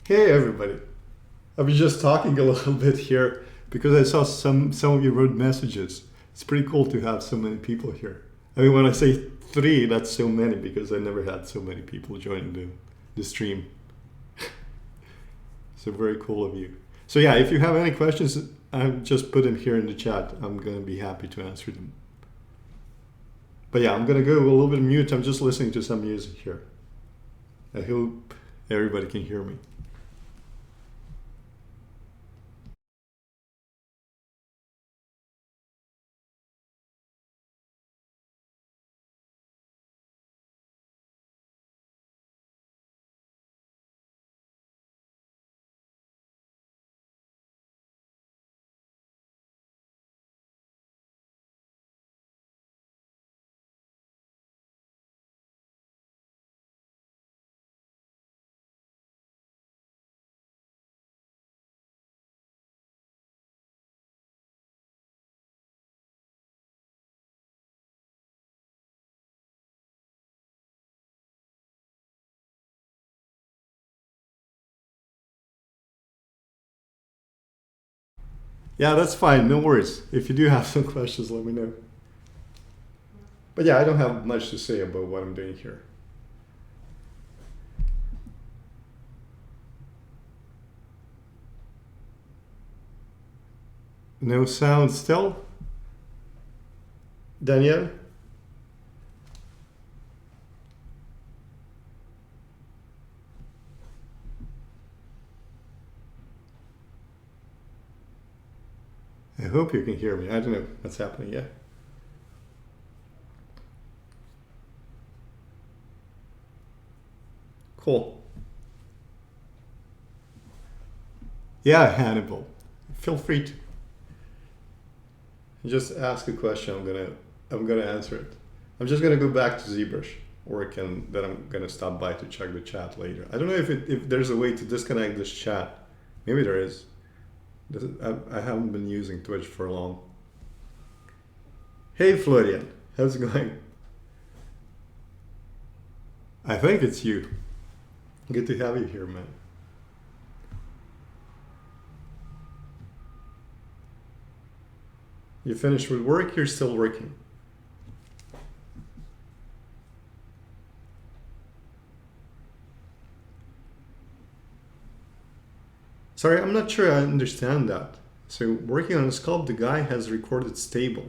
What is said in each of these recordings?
Hey everybody. I was just talking a little bit here because I saw some of you wrote messages. It's pretty cool to have so many people here. I mean, when I say three, that's so many because I never had so many people joining the stream. So very cool of you. So yeah, if you have any questions, I've just put them here in the chat. I'm gonna be happy to answer them. But yeah, I'm gonna go a little bit mute. I'm just listening to some music here. I hope everybody can hear me. Yeah, that's fine. No worries. If you do have some questions, let me know. But yeah, I don't have much to say about what I'm doing here. No sound still? Danielle? I hope you can hear me. I don't know what's happening yet. Cool. Yeah, Hannibal. Feel free to just ask a question. I'm gonna answer it. I'm just gonna go back to ZBrush, or then I'm gonna stop by to check the chat later. I don't know if there's a way to disconnect this chat. Maybe there is. I haven't been using Twitch for long. Hey Florian, how's it going? I think it's you. Good to have you here, man. You finished with work, you're still working. Sorry, I'm not sure I understand that. So working on a sculpt, the guy has recorded stable.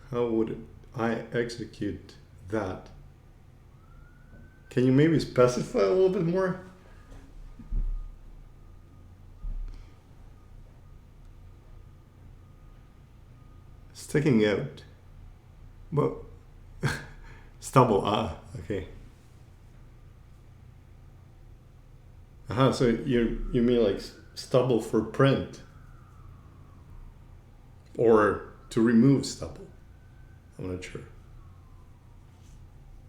How would I execute that? Can you maybe specify a little bit more? Sticking out. Well, stubble, okay. So you mean like stubble for print? Or to remove stubble? I'm not sure.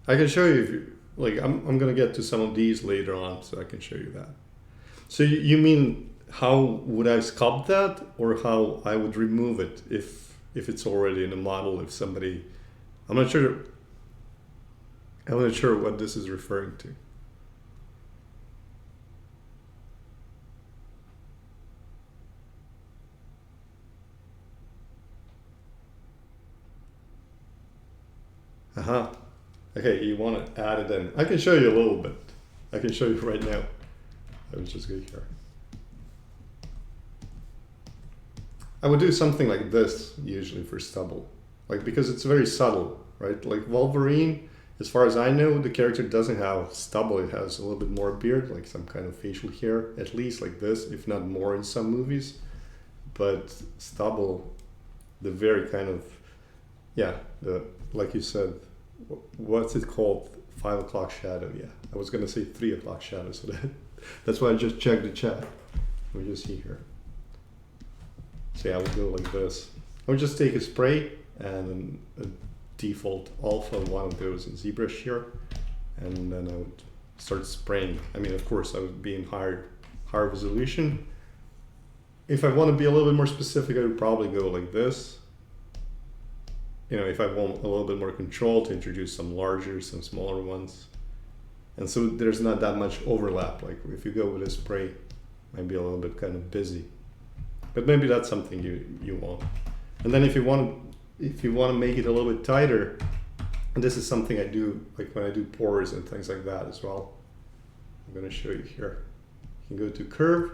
I can show you if you, like, I'm gonna get to some of these later on, so I can show you that. So you mean how would I sculpt that, or how I would remove it if it's already in a model? If somebody, I'm not sure what this is referring to. Okay, you want to add it in. I can show you a little bit. I can show you right now. I would just go here. I would do something like this usually for stubble, like, because it's very subtle, right? Like Wolverine, as far as I know, the character doesn't have stubble. It has a little bit more beard, like some kind of facial hair, at least like this, if not more in some movies. But stubble, the very kind of, yeah, like you said, what's it called? 5 o'clock shadow. Yeah, I was gonna say 3 o'clock shadow. So that's why I just checked the chat. Let me just see here. So yeah, I would go like this. I would just take a spray and a default alpha, one of those in ZBrush here, and then I would start spraying. I mean, of course, I would be in higher resolution. If I want to be a little bit more specific, I would probably go like this. You know, if I want a little bit more control, to introduce some larger, some smaller ones. And so there's not that much overlap. Like if you go with a spray, it might be a little bit kind of busy. But maybe that's something you want. And then if you want to make it a little bit tighter, and this is something I do like when I do pores and things like that as well. I'm going to show you here. You can go to curve,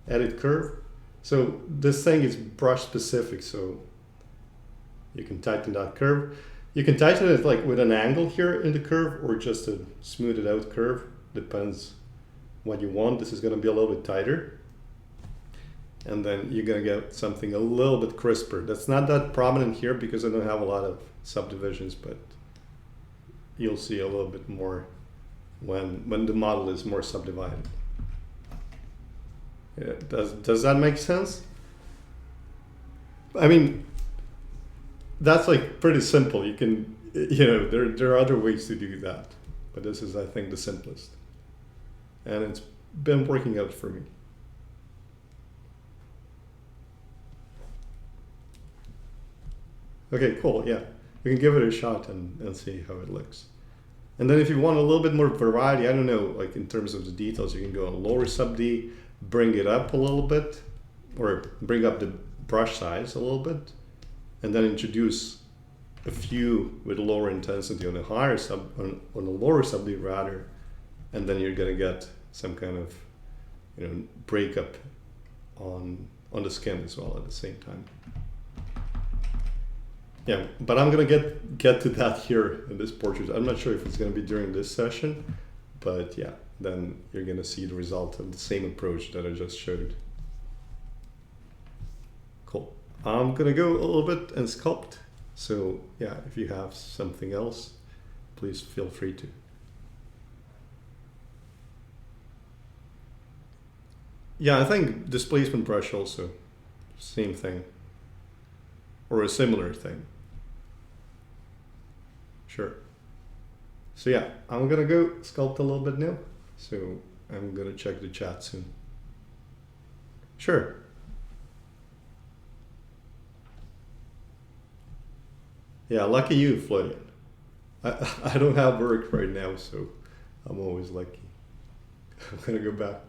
edit curve. So this thing is brush specific, so you can tighten that curve. You can tighten it like with an angle here in the curve or just a smoothed out curve. Depends what you want. This is going to be a little bit tighter. And then you're going to get something a little bit crisper. That's not that prominent here because I don't have a lot of subdivisions, but you'll see a little bit more when the model is more subdivided. Yeah, does that make sense? I mean, that's like pretty simple. You can, there are other ways to do that, but this is, I think, the simplest. And it's been working out for me. Okay, cool, yeah. You can give it a shot and see how it looks. And then if you want a little bit more variety, I don't know, like in terms of the details, you can go on lower sub D, bring it up a little bit, or bring up the brush size a little bit, and then introduce a few with lower intensity on the higher on the lower sub D rather, and then you're gonna get some kind of breakup on the skin as well at the same time. Yeah, but I'm gonna get to that here in this portrait. I'm not sure if it's gonna be during this session, but yeah, then you're gonna see the result of the same approach that I just showed. Cool. I'm gonna go a little bit and sculpt. So yeah, if you have something else, please feel free to. Yeah, I think displacement brush also, same thing. Or a similar thing. Sure. So yeah, I'm gonna go sculpt a little bit now. So I'm gonna check the chat soon. Sure. Yeah, lucky you, Florian. I don't have work right now, so I'm always lucky. I'm gonna go back.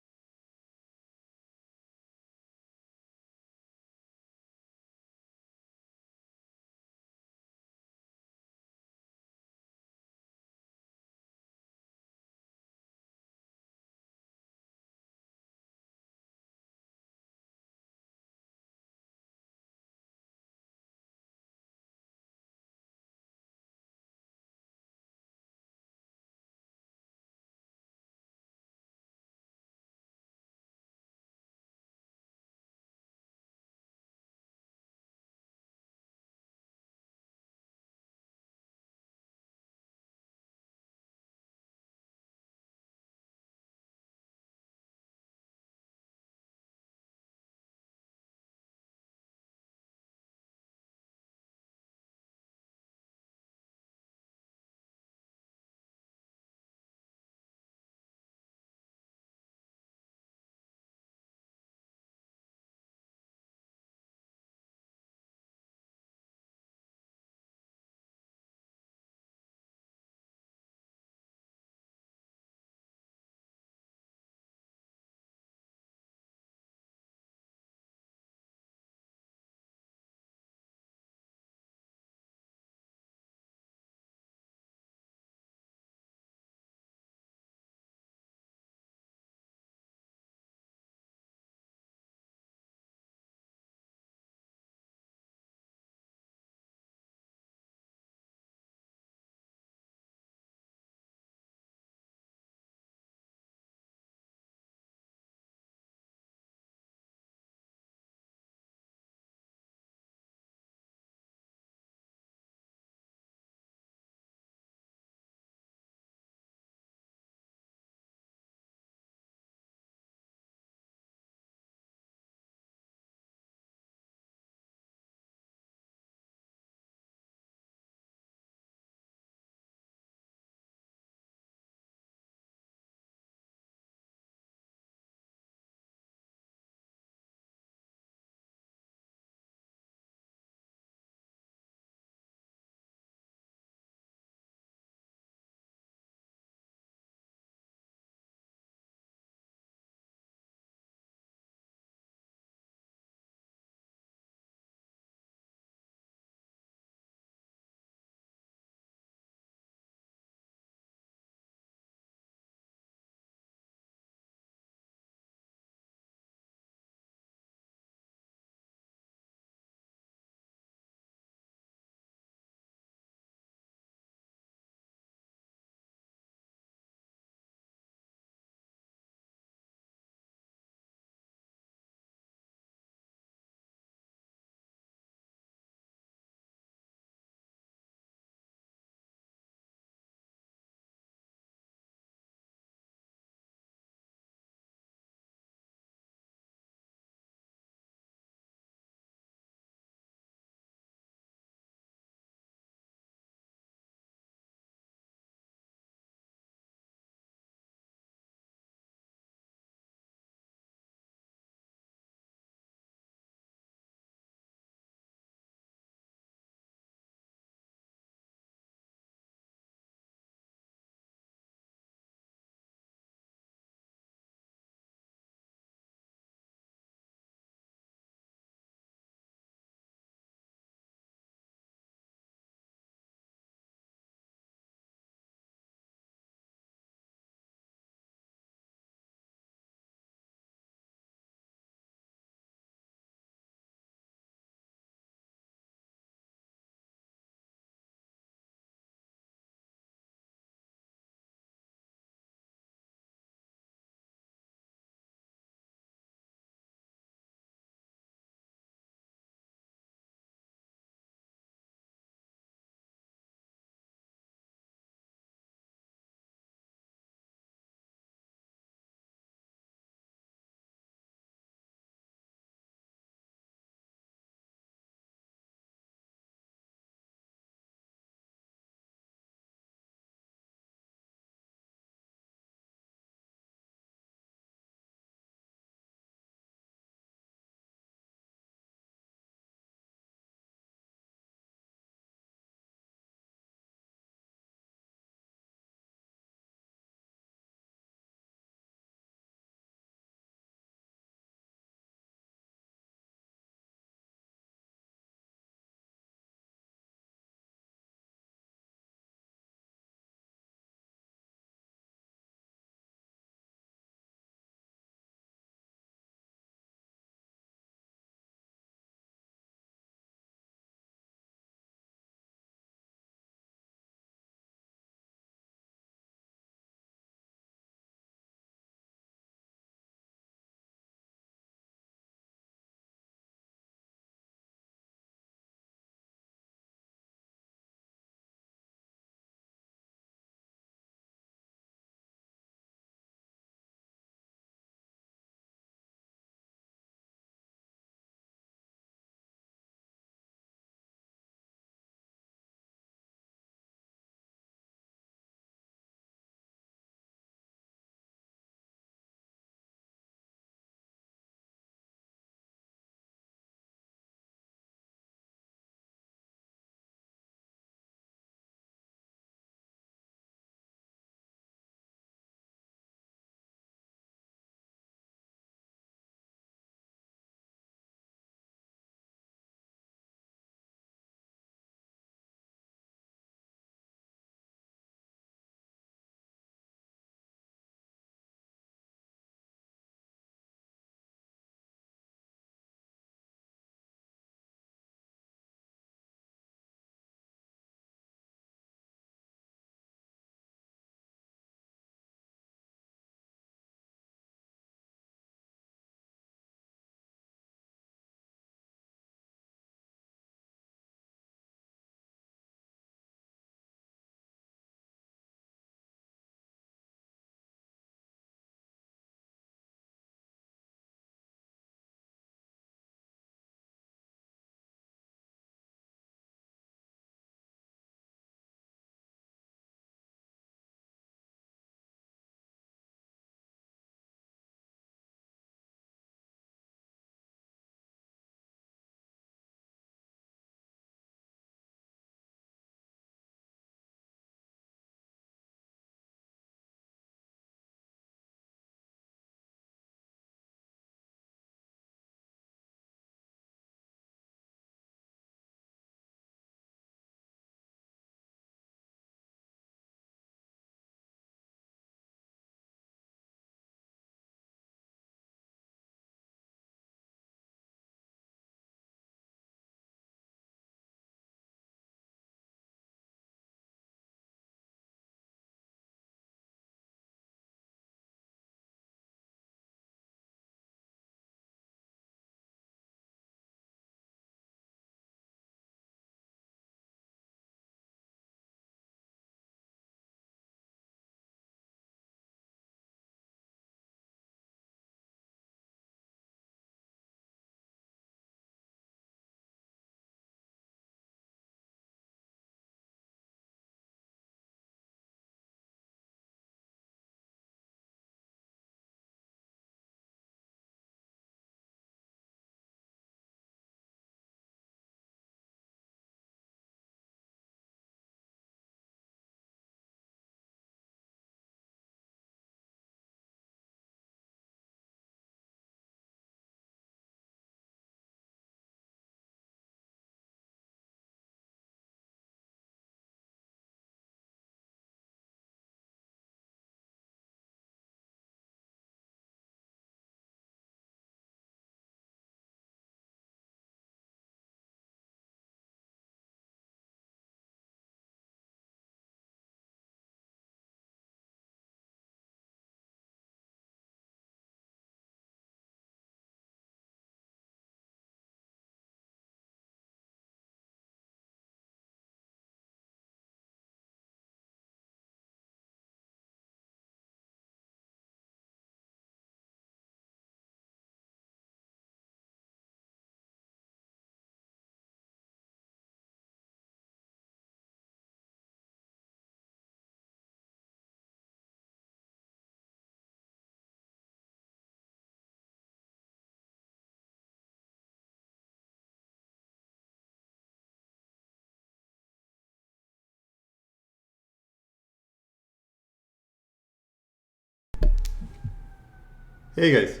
Hey guys,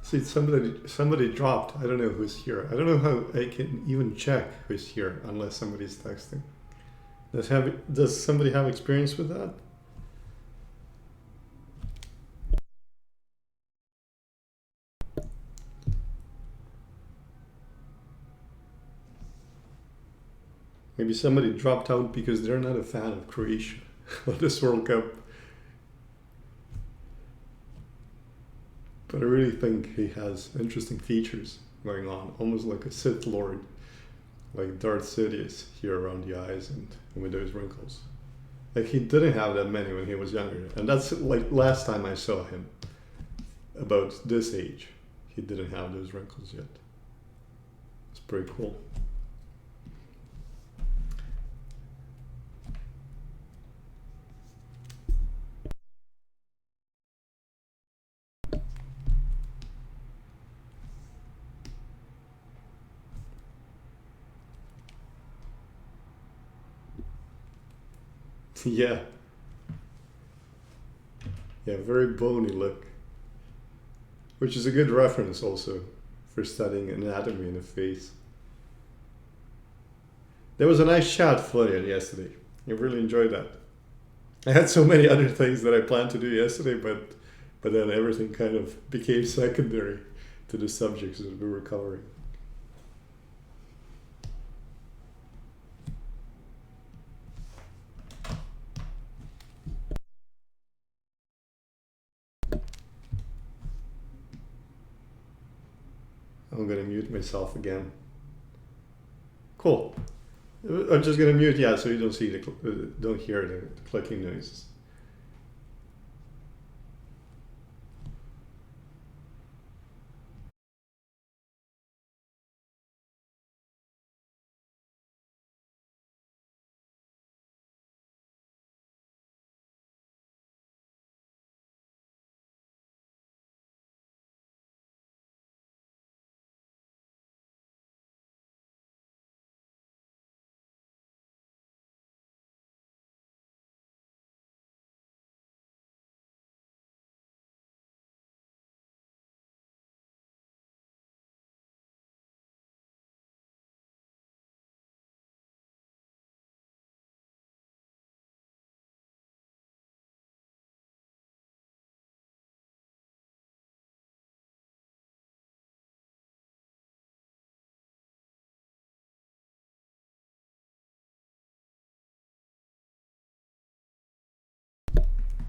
see somebody dropped. I don't know who's here. I don't know how I can even check who's here unless somebody's texting. Does somebody have experience with that? Maybe somebody dropped out because they're not a fan of Croatia or this World Cup. But I really think he has interesting features going on, almost like a Sith Lord, like Darth Sidious here around the eyes and with those wrinkles. Like he didn't have that many when he was younger, and that's like last time I saw him, about this age, he didn't have those wrinkles yet. It's pretty cool. Yeah, yeah, very bony look, which is a good reference also for studying anatomy in the face. There was a nice chat flooded yesterday. I really enjoyed that. I had so many other things that I planned to do yesterday, but then everything kind of became secondary to the subjects that we were covering. I'm gonna mute myself again. Cool. I'm just gonna mute, yeah, so you don't see don't hear the clicking noises.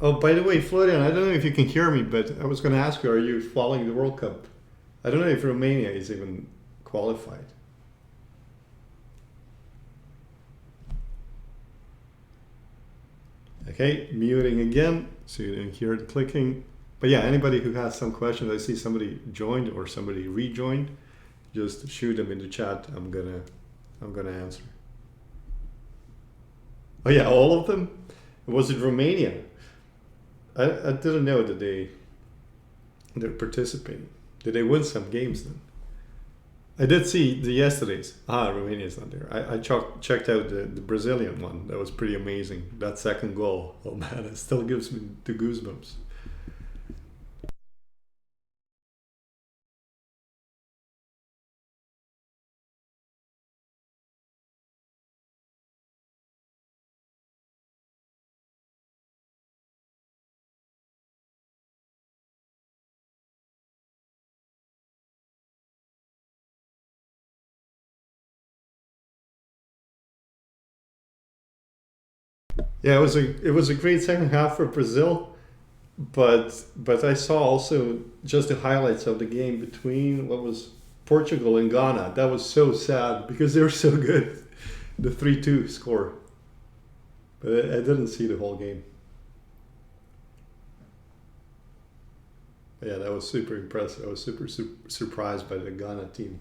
Oh, by the way, Florian, I don't know if you can hear me, but I was gonna ask you, are you following the World Cup? I don't know if Romania is even qualified. Okay, muting again, so you didn't hear the clicking. But yeah, anybody who has some questions, I see somebody joined or somebody rejoined, just shoot them in the chat. I'm gonna answer. Oh yeah, all of them. Was it Romania? I didn't know that they're participating. Did they win some games then? I did see the yesterday's. Romania's not there. I checked out the Brazilian one. That was pretty amazing. That second goal. Oh man, it still gives me the goosebumps. Yeah, it was a great second half for Brazil, but I saw also just the highlights of the game between what was Portugal and Ghana. That was so sad because they were so good. The 3-2 score. But I didn't see the whole game. Yeah, that was super impressive. I was super surprised by the Ghana team.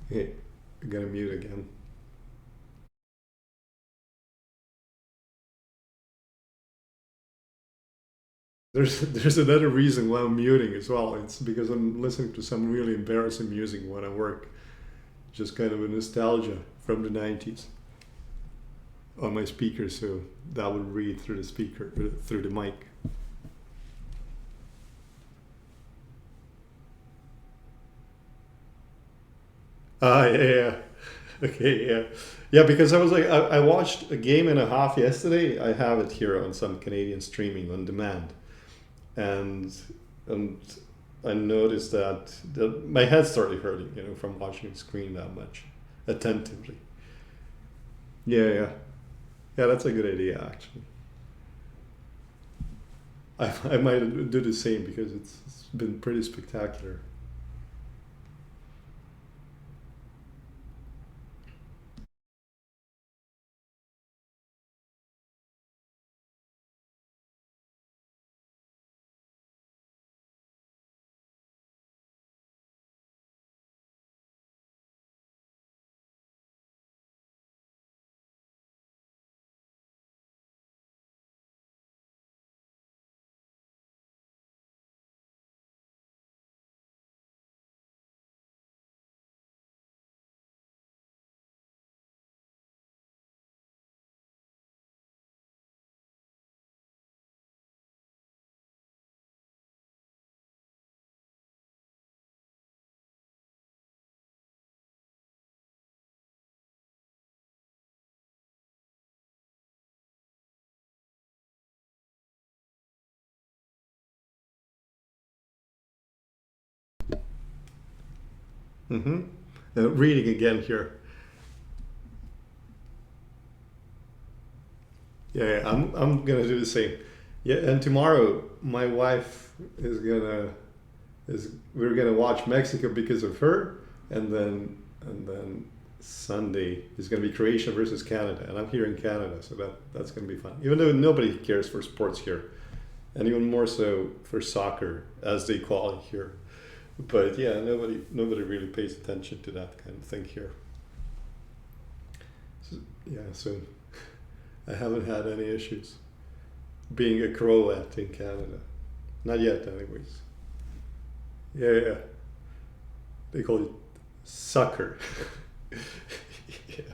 Hey, I'm gonna mute again. There's another reason why I'm muting as well. It's because I'm listening to some really embarrassing music when I work. Just kind of a nostalgia from the 90s. on my speaker, so that would read through the speaker, through the mic. Ah, yeah. Okay, yeah. Yeah, because I was like, I watched a game and a half yesterday. I have it here on some Canadian streaming on demand. And and I noticed that my head started hurting, from watching the screen that much attentively. Yeah, yeah. Yeah, that's a good idea, actually. I might do the same because it's been pretty spectacular. Mm-hmm. Reading again here. Yeah, yeah, I'm gonna do the same. Yeah, and tomorrow my wife is we're gonna watch Mexico because of her, and then Sunday is gonna be Croatia versus Canada, and I'm here in Canada, so that's gonna be fun. Even though nobody cares for sports here, and even more so for soccer, as they call it here. But yeah, nobody really pays attention to that kind of thing here. So, yeah, so I haven't had any issues being a Croat in Canada. Not yet, anyways. Yeah, yeah. They call it sucker. Yeah.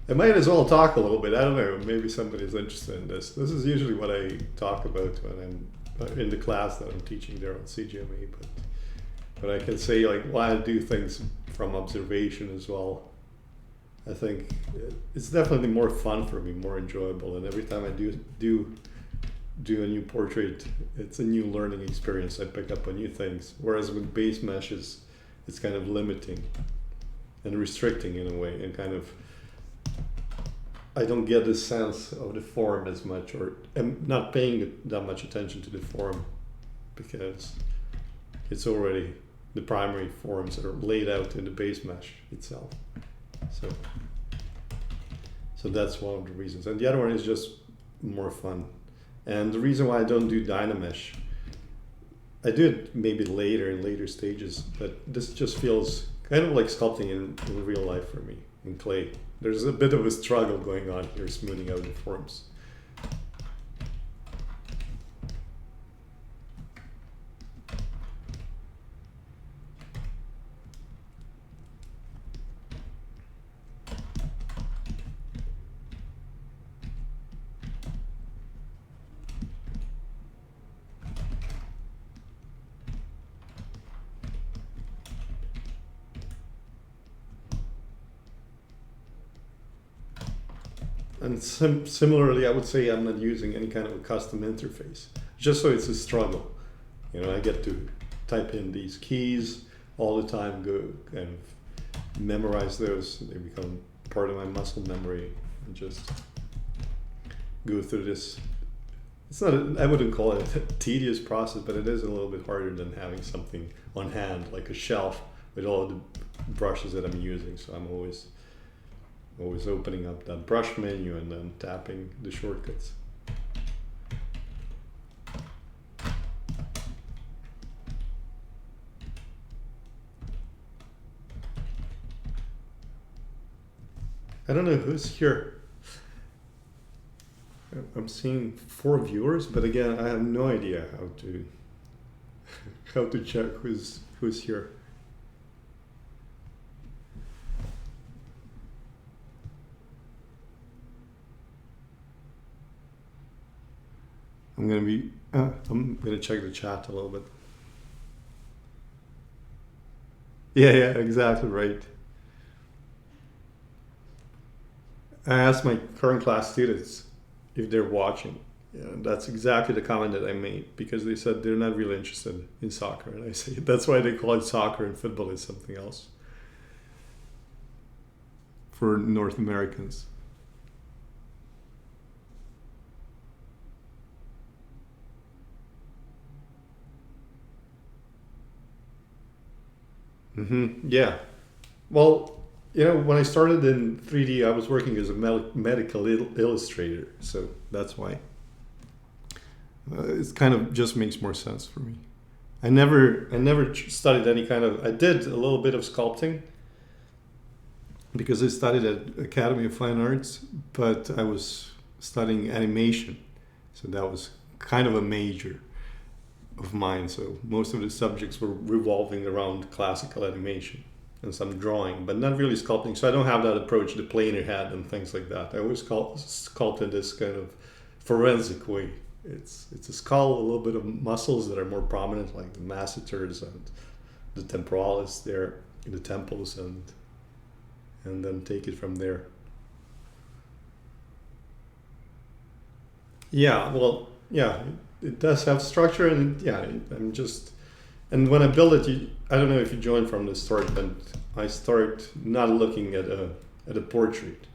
I might as well talk a little bit. I don't know. Maybe somebody's interested in this. This is usually what I talk about when I'm in the class that I'm teaching there on CGMA. But I can say like why I do things from observation as well. I think it's definitely more fun for me, more enjoyable, and every time I do a new portrait, it's a new learning experience. I pick up on new things. Whereas with base meshes, it's kind of limiting and restricting in a way, and kind of I don't get the sense of the form as much, or am not paying that much attention to the form because it's already the primary forms that are laid out in the base mesh itself. So, so that's one of the reasons, and the other one is just more fun. And the reason why I don't do Dynamesh, I do it maybe later in later stages, but this just feels kind of like sculpting in real life for me in clay. There's a bit of a struggle going on here, smoothing out the forms. And similarly, I would say I'm not using any kind of a custom interface, just so it's a struggle. I get to type in these keys all the time, go kind of memorize those. They become part of my muscle memory, and just go through this. It's not, I wouldn't call it a tedious process, but it is a little bit harder than having something on hand, like a shelf with all of the brushes that I'm using. So I'm always opening up that brush menu and then tapping the shortcuts. I don't know who's here. I'm seeing 4 viewers, but again, I have no idea how to check who's here. I'm gonna check the chat a little bit. Yeah, exactly right. I asked my current class students if they're watching. Yeah, that's exactly the comment that I made because they said they're not really interested in soccer, and I say that's why they call it soccer and football is something else for North Americans. Yeah. Well, when I started in 3D, I was working as a medical illustrator, so that's why it kind of just makes more sense for me. I never studied any kind of. I did a little bit of sculpting because I studied at Academy of Fine Arts, but I was studying animation, so that was kind of a major of mine. So most of the subjects were revolving around classical animation and some drawing, but not really sculpting. So I don't have that approach, the planar head and things like that. I always sculpt in this kind of forensic way. It's a skull, a little bit of muscles that are more prominent, like the masseters and the temporalis there in the temples, and then take it from there. Yeah, well, yeah, it does have structure, and yeah, I'm just and when I build it, I don't know if you joined from the start, but I start not looking at a portrait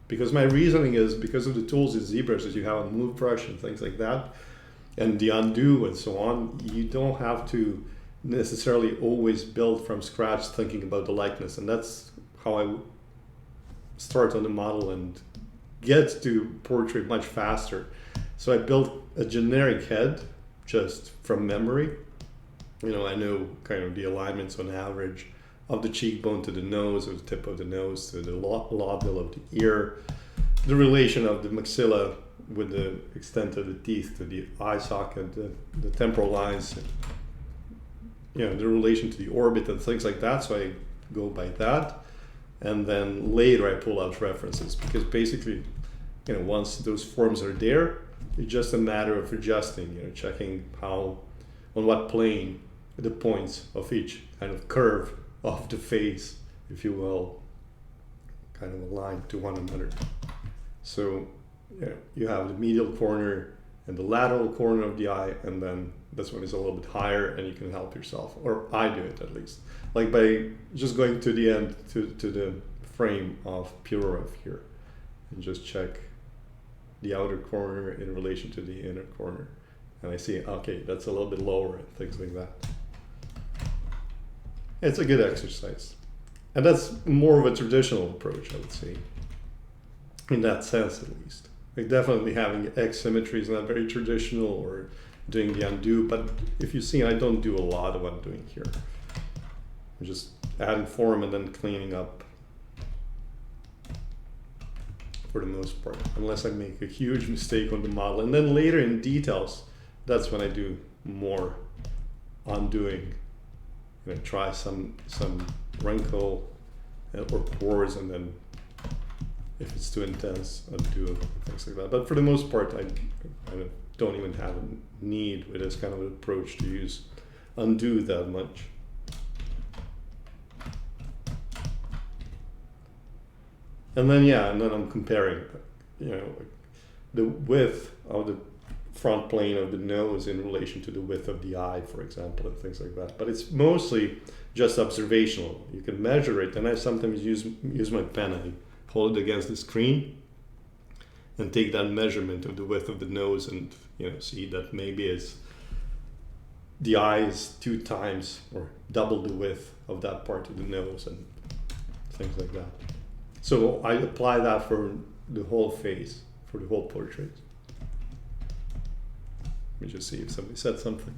because my reasoning is because of the tools in ZBrush that you have on Move Brush and things like that, and the undo and so on. You don't have to necessarily always build from scratch thinking about the likeness, and that's how I start on the model and get to portrait much faster. So I built a generic head just from memory. I know kind of the alignments on average of the cheekbone to the nose, or the tip of the nose to the lobule of the ear, the relation of the maxilla with the extent of the teeth to the eye socket, the temporal lines, the relation to the orbit and things like that. So I go by that. And then later I pull out references because basically, once those forms are there, it's just a matter of adjusting, checking on what plane the points of each kind of curve of the face, if you will, kind of align to one another. So you have the medial corner and the lateral corner of the eye, and then this one is a little bit higher, and you can help yourself, or I do it at least, like by just going to the end to the frame of Puroref here, and just check the outer corner in relation to the inner corner, and I see, okay, that's a little bit lower, and things like that. It's a good exercise, and that's more of a traditional approach, I would say, in that sense at least. Like definitely having X symmetry is not very traditional, or doing the undo, but if you see, I don't do a lot of undoing here. I'm just adding form and then cleaning up for the most part, unless I make a huge mistake on the model. And then later in details, that's when I do more undoing. Try some wrinkle or pores, and then if it's too intense, undo things like that. But for the most part, I don't even have a need with this kind of approach to use undo that much. And then I'm comparing, the width of the front plane of the nose in relation to the width of the eye, for example, and things like that. But it's mostly just observational. You can measure it, and I sometimes use my pen and hold it against the screen and take that measurement of the width of the nose, and see that maybe the eye is 2 times or double the width of that part of the nose, and things like that. So I apply that for the whole face, for the whole portrait. Let me just see if somebody said something.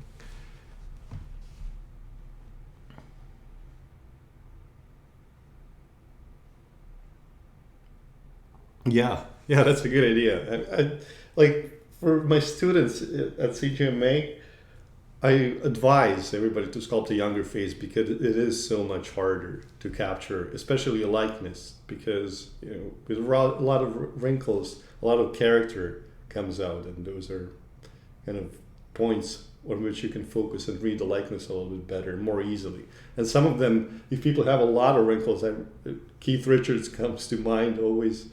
Yeah, that's a good idea. I like for my students at CGMA, I advise everybody to sculpt a younger face because it is so much harder to capture, especially a likeness, because with a lot of wrinkles, a lot of character comes out, and those are kind of points on which you can focus and read the likeness a little bit better, more easily. And some of them, if people have a lot of wrinkles, Keith Richards comes to mind always.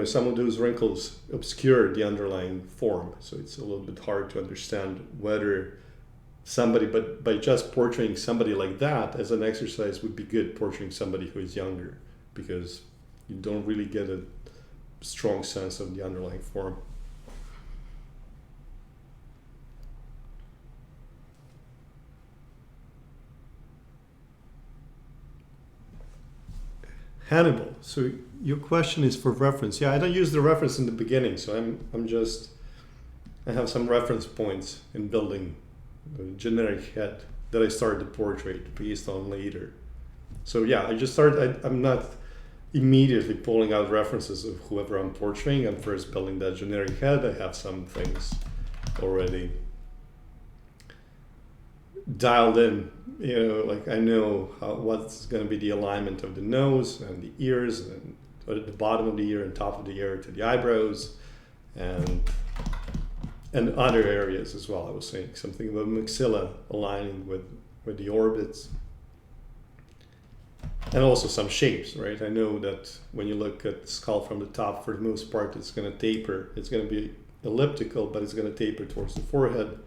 Some of those wrinkles obscure the underlying form, so it's a little bit hard to understand whether somebody, but by just portraying somebody like that as an exercise would be good portraying somebody who is younger, because you don't really get a strong sense of the underlying form. Hannibal. So your question is for reference. Yeah, I don't use the reference in the beginning, so I have some reference points in building the generic head that I started to portrait based on later. So yeah, I'm not immediately pulling out references of whoever I'm portraying. I'm first building that generic head. I have some things already dialed in, like I know what's going to be the alignment of the nose and the ears, and at the bottom of the ear and top of the ear to the eyebrows, and other areas as well. I was saying something about maxilla aligning with the orbits, and also some shapes, right? I know that when you look at the skull from the top, for the most part, it's going to taper. It's going to be elliptical, but it's going to taper towards the forehead.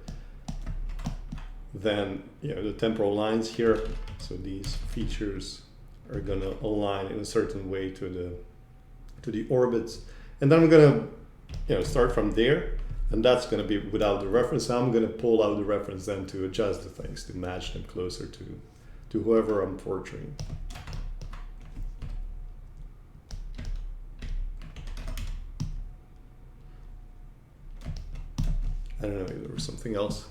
Then the temporal lines here, so these features are going to align in a certain way to the orbits, and then I'm going to start from there, and that's going to be without the reference. I'm going to pull out the reference then to adjust the things to match them closer to whoever I'm portraying. I don't know if there was something else.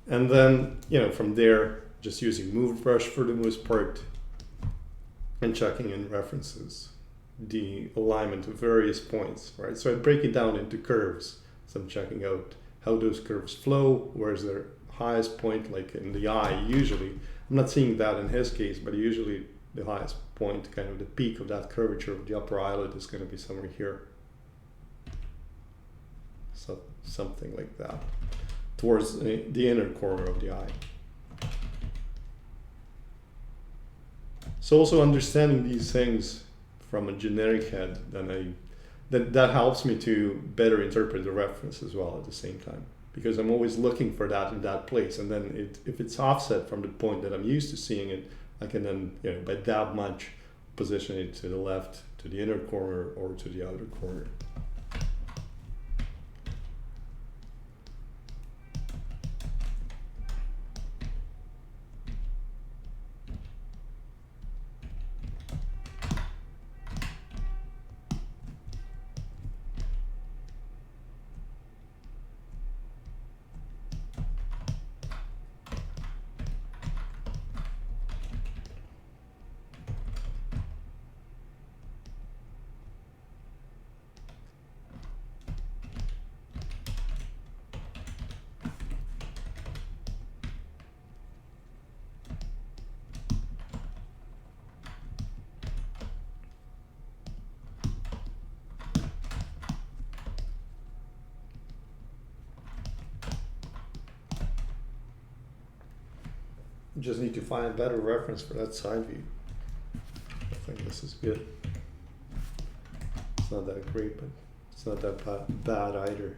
And then, from there, just using move brush for the most part and checking in references, the alignment of various points, right? So I break it down into curves. So I'm checking out how those curves flow, where's their highest point, like in the eye, usually. I'm not seeing that in his case, but usually the highest point, kind of the peak of that curvature of the upper eyelid is going to be somewhere here. So something like that, towards the inner corner of the eye. So also understanding these things from a generic head, then that helps me to better interpret the reference as well at the same time, because I'm always looking for that in that place, and then if it's offset from the point that I'm used to seeing it, I can then, by that much, position it to the left, to the inner corner, or to the outer corner. Just need to find a better reference for that side view. I think this is good. It's not that great, but it's not that bad either.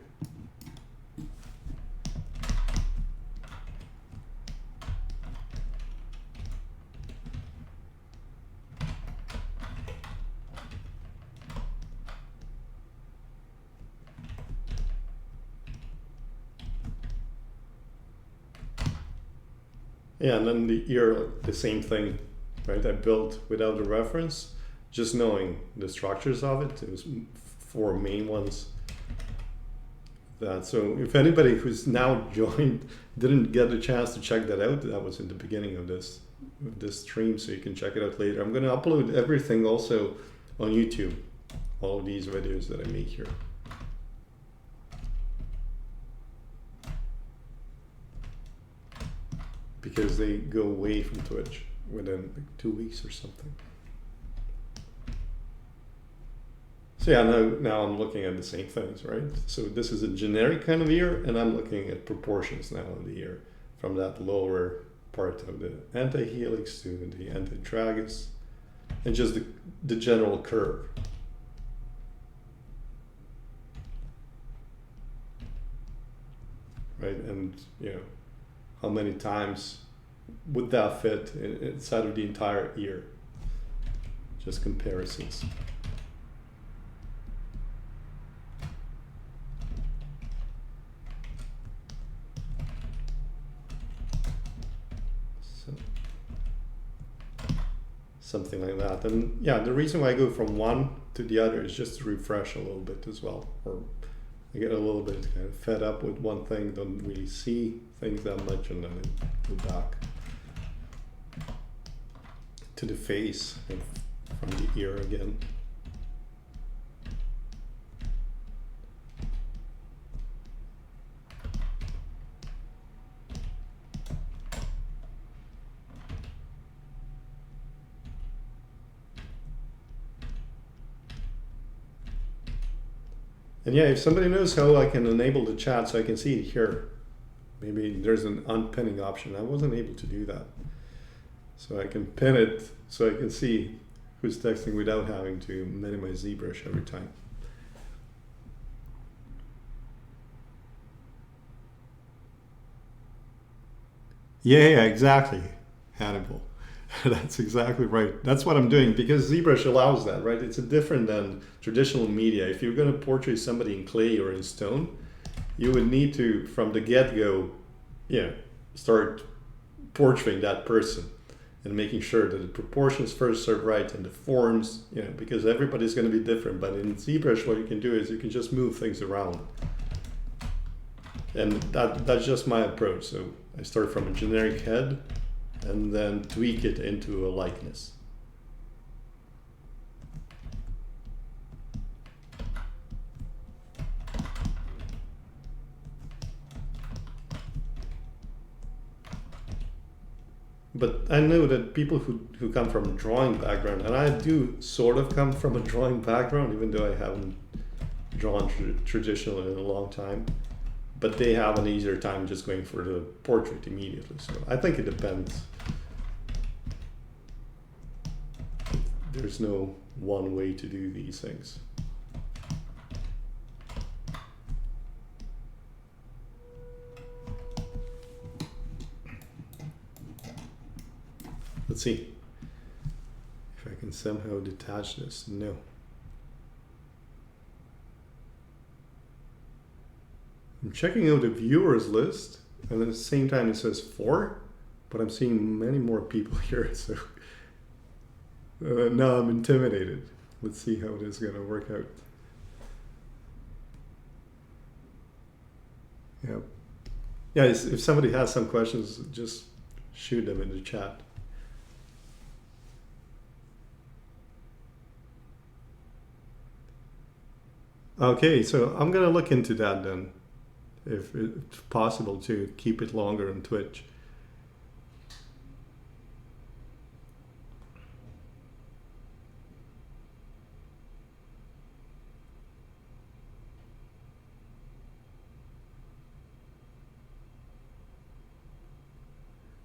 Yeah, and then the ear, the same thing, right? I built without the reference, just knowing the structures of it. It was 4 main ones. So if anybody who's now joined didn't get a chance to check that out, that was in the beginning of this stream, so you can check it out later. I'm going to upload everything also on YouTube, all of these videos that I make here. Because they go away from Twitch within like 2 weeks or something. So yeah, now I'm looking at the same things, right? So this is a generic kind of ear, and I'm looking at proportions now of the ear from that lower part of the antihelix to the antitragus, and just the general curve. Right, and how many times would that fit inside of the entire ear? Just comparisons. So, something like that. And yeah, the reason why I go from one to the other is just to refresh a little bit as well. Or I get a little bit kind of fed up with one thing, don't really see things that much, and then I go back to the face and from the ear again. And yeah, if somebody knows how I can enable the chat so I can see it here, maybe there's an unpinning option. I wasn't able to do that. So I can pin it so I can see who's texting without having to minimize ZBrush every time. Yeah, exactly, Hannibal. That's exactly right. That's what I'm doing, because ZBrush allows that, right? It's different than traditional media. If you're going to portray somebody in clay or in stone, you would need to, from the get-go, start portraying that person and making sure that the proportions first are right and the forms, because everybody's going to be different. But in ZBrush, what you can do is you can just move things around. And that's just my approach. So I start from a generic head and then tweak it into a likeness. But I know that people who come from a drawing background, and I do sort of come from a drawing background, even though I haven't drawn traditionally in a long time, but they have an easier time just going for the portrait immediately. So I think it depends. There's no one way to do these things. Let's see if I can somehow detach this. No. I'm checking out the viewers list, and at the same time it says 4, but I'm seeing many more people here, so now I'm intimidated. Let's see how it is going to work out. Yeah, if somebody has some questions, just shoot them in the chat. Okay, so I'm going to look into that then, if it's possible to keep it longer on Twitch.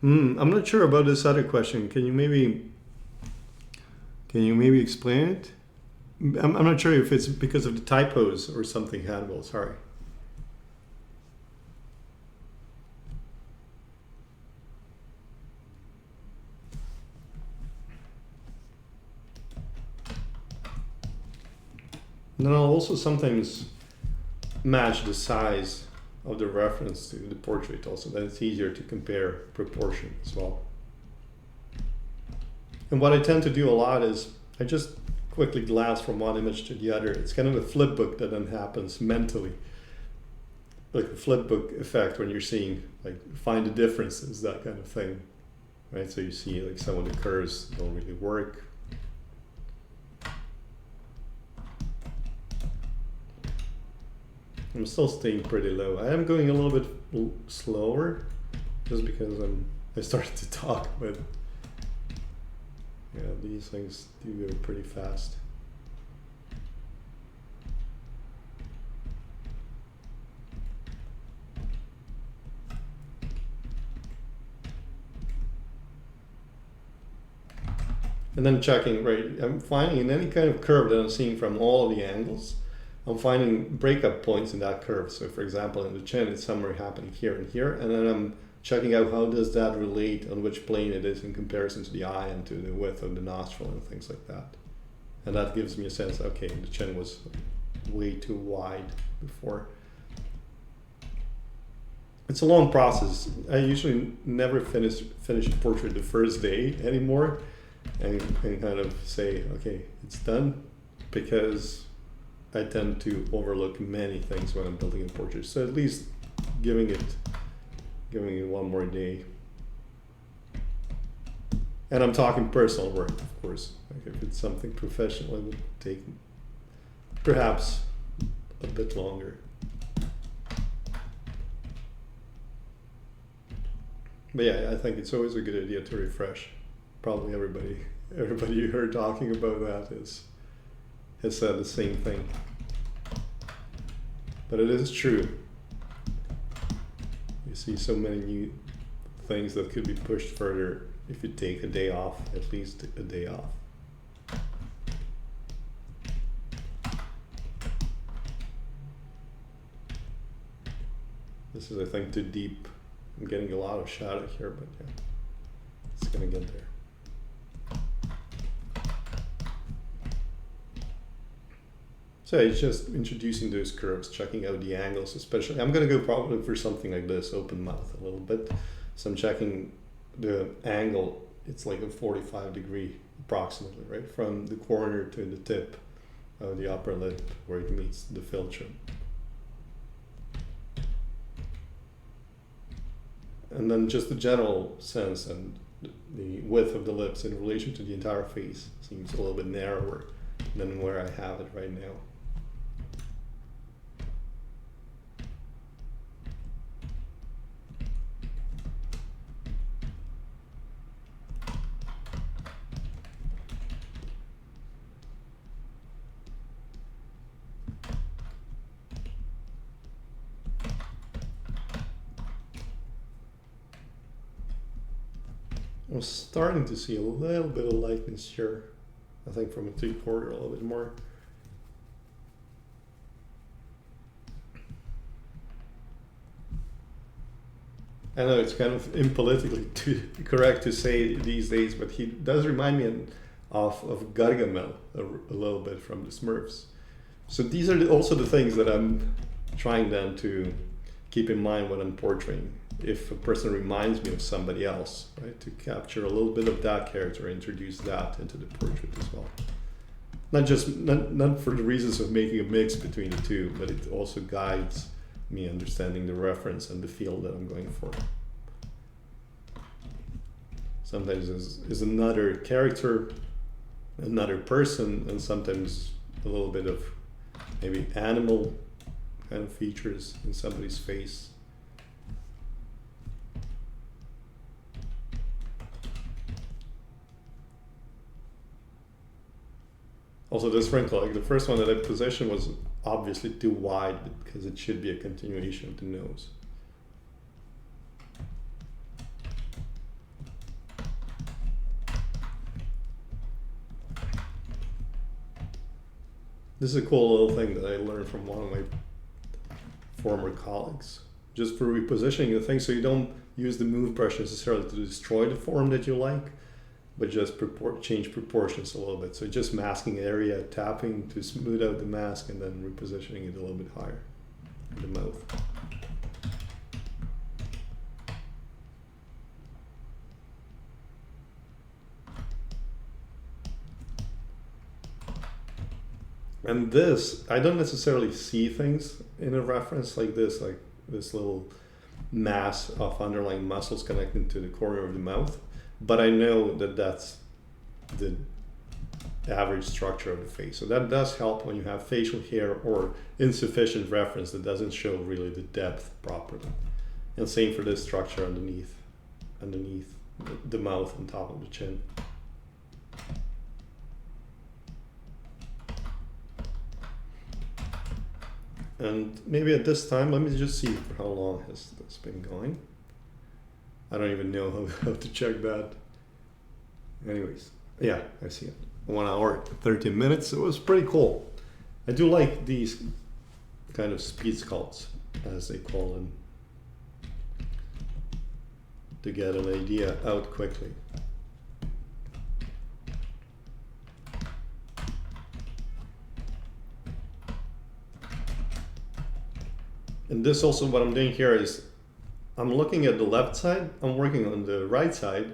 I'm not sure about this other question. Can you maybe explain it? I'm not sure if it's because of the typos or something, Hannibal. Sorry. And then I'll also sometimes match the size of the reference to the portrait also. Then it's easier to compare proportion as well. And what I tend to do a lot is I just quickly glance from one image to the other. It's kind of a flip book that then happens mentally. Like a flip book effect when you're seeing, like, find the differences, that kind of thing. Right? So you see like some of the curves don't really work. I'm still staying pretty low. I am going a little bit slower just because I started to talk, but yeah, these things do go pretty fast. And then checking, right, I'm finding in any kind of curve that I'm seeing from all of the angles, I'm finding breakup points in that curve. So for example, in the chin, it's somewhere happening here and here, and then I'm checking out how does that relate, on which plane it is in comparison to the eye and to the width of the nostril and things like that. And that gives me a sense, okay, the chin was way too wide before. It's a long process. I usually never finish a portrait the first day anymore, and kind of say, okay, it's done, because I tend to overlook many things when I'm building a portrait. So at least giving it one more day. And I'm talking personal work, of course. Like if it's something professional, it would take perhaps a bit longer. But yeah, I think it's always a good idea to refresh. Probably everybody you heard talking about that has said the same thing. But it is true. You see so many new things that could be pushed further if you take a day off, at least a day off. This is, I think, too deep. I'm getting a lot of shadow here, but yeah, it's gonna get there. So it's just introducing those curves, checking out the angles, especially. I'm gonna go probably for something like this, open mouth a little bit. So I'm checking the angle. It's like a 45-degree approximately, right? From the corner to the tip of the upper lip where it meets the philtrum. And then just the general sense and the width of the lips in relation to the entire face seems a little bit narrower than where I have it right now. I'm starting to see a little bit of lightness here. I think from a 3/4 a little bit more. I know it's kind of impolitically correct to say these days, but he does remind me of Gargamel a little bit from the Smurfs. So these are also the things that I'm trying then to keep in mind when I'm portraying. If a person reminds me of somebody else, right, to capture a little bit of that character, introduce that into the portrait as well. Not for the reasons of making a mix between the two, but it also guides me understanding the reference and the feel that I'm going for. Sometimes is another character, another person, and sometimes a little bit of maybe animal kind of features in somebody's face. Also, this wrinkle, like the first one that I positioned, was obviously too wide because it should be a continuation of the nose. This is a cool little thing that I learned from one of my former colleagues. Just for repositioning the thing, so you don't use the move brush necessarily to destroy the form that you like, but just change proportions a little bit. So just masking area, tapping to smooth out the mask, and then repositioning it a little bit higher in the mouth. And this, I don't necessarily see things in a reference like this little mass of underlying muscles connecting to the corner of the mouth. But I know that that's the average structure of the face. So that does help when you have facial hair or insufficient reference that doesn't show really the depth properly. And same for this structure underneath the mouth on top of the chin. And maybe at this time, let me just see for how long has this been going. I don't even know how to check that. Anyways, Yeah, I see it. 1 hour, 13 minutes. It was pretty cool. I do like these kind of speed sculpts, as they call them, to get an idea out quickly. And this also, what I'm doing here is I'm looking at the left side, I'm working on the right side,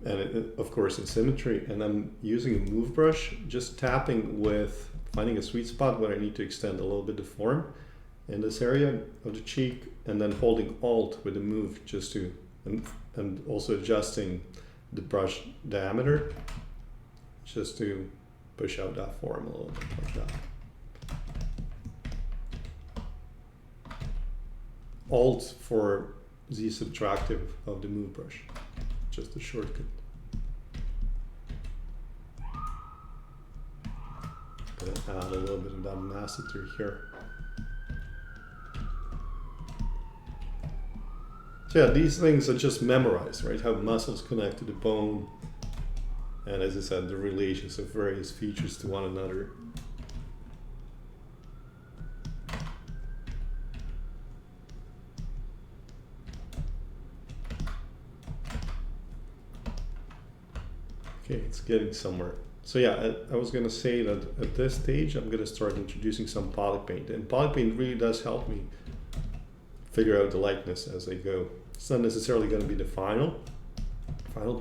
and of course in symmetry, and I'm using a move brush, just tapping with, finding a sweet spot where I need to extend a little bit the form in this area of the cheek, and then holding Alt with the move just to, and also adjusting the brush diameter just to push out that form a little bit like that. Alt for Z subtractive of the move brush, just a shortcut. Gonna add a little bit of that masseter here. So yeah, these things are just memorized, right? How muscles connect to the bone, and as I said, the relations of various features to one another. Okay, it's getting somewhere. So yeah, I was gonna say that at this stage, I'm gonna start introducing some poly paint, and poly paint really does help me figure out the likeness as I go. It's not necessarily gonna be the final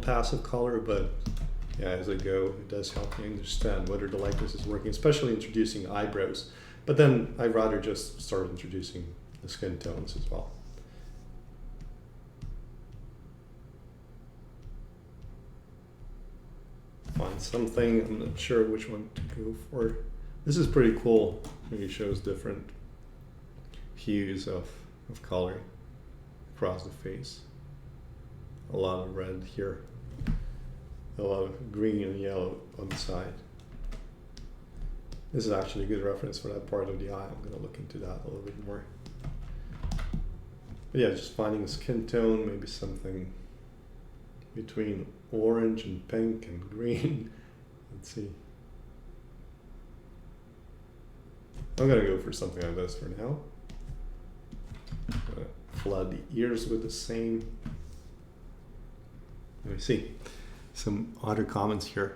pass of color, but yeah, as I go, it does help me understand whether the likeness is working, especially introducing eyebrows. But then I'd rather just start introducing the skin tones as well. Find something, I'm not sure which one to go for. This is pretty cool. It shows different hues of color across the face. A lot of red here, a lot of green and yellow on the side. This is actually a good reference for that part of the eye. I'm going to look into that a little bit more. But yeah, just finding a skin tone, maybe something between orange and pink and green. Let's see. I'm gonna go for something like this for now. I'm gonna flood the ears with the same. Let me see. Some other comments here.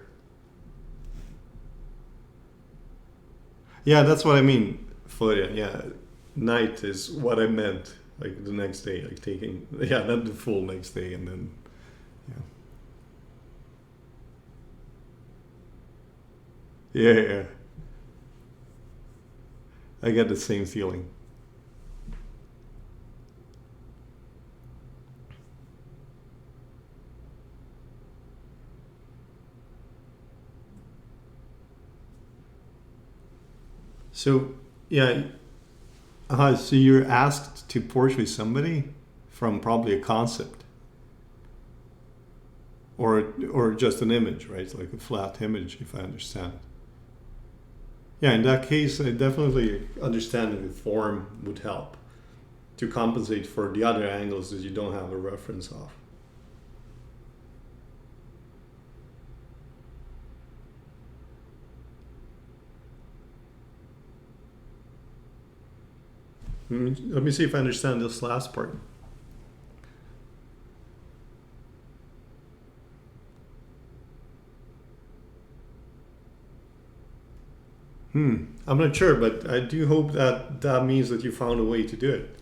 Yeah, that's what I mean, Florian. Yeah, night is what I meant. Like the next day, like taking, yeah, not the full next day, and then, yeah. Yeah. I get the same feeling. So, yeah, so you're asked to portray somebody from probably a concept, or just an image, right? Like a flat image, if I understand. Yeah, in that case, I definitely understanding the form would help to compensate for the other angles that you don't have a reference of. Let me see if I understand this last part. I'm not sure, but I do hope that that means that you found a way to do it.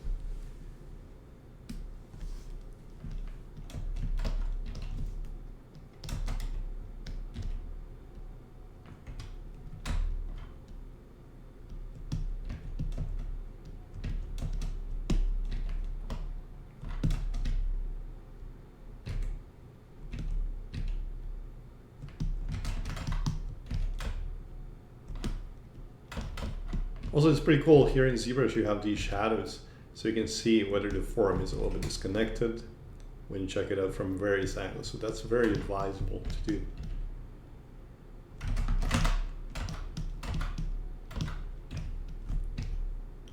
Also, it's pretty cool here in ZBrush you have these shadows, so you can see whether the form is a little bit disconnected when you check it out from various angles. So that's very advisable to do.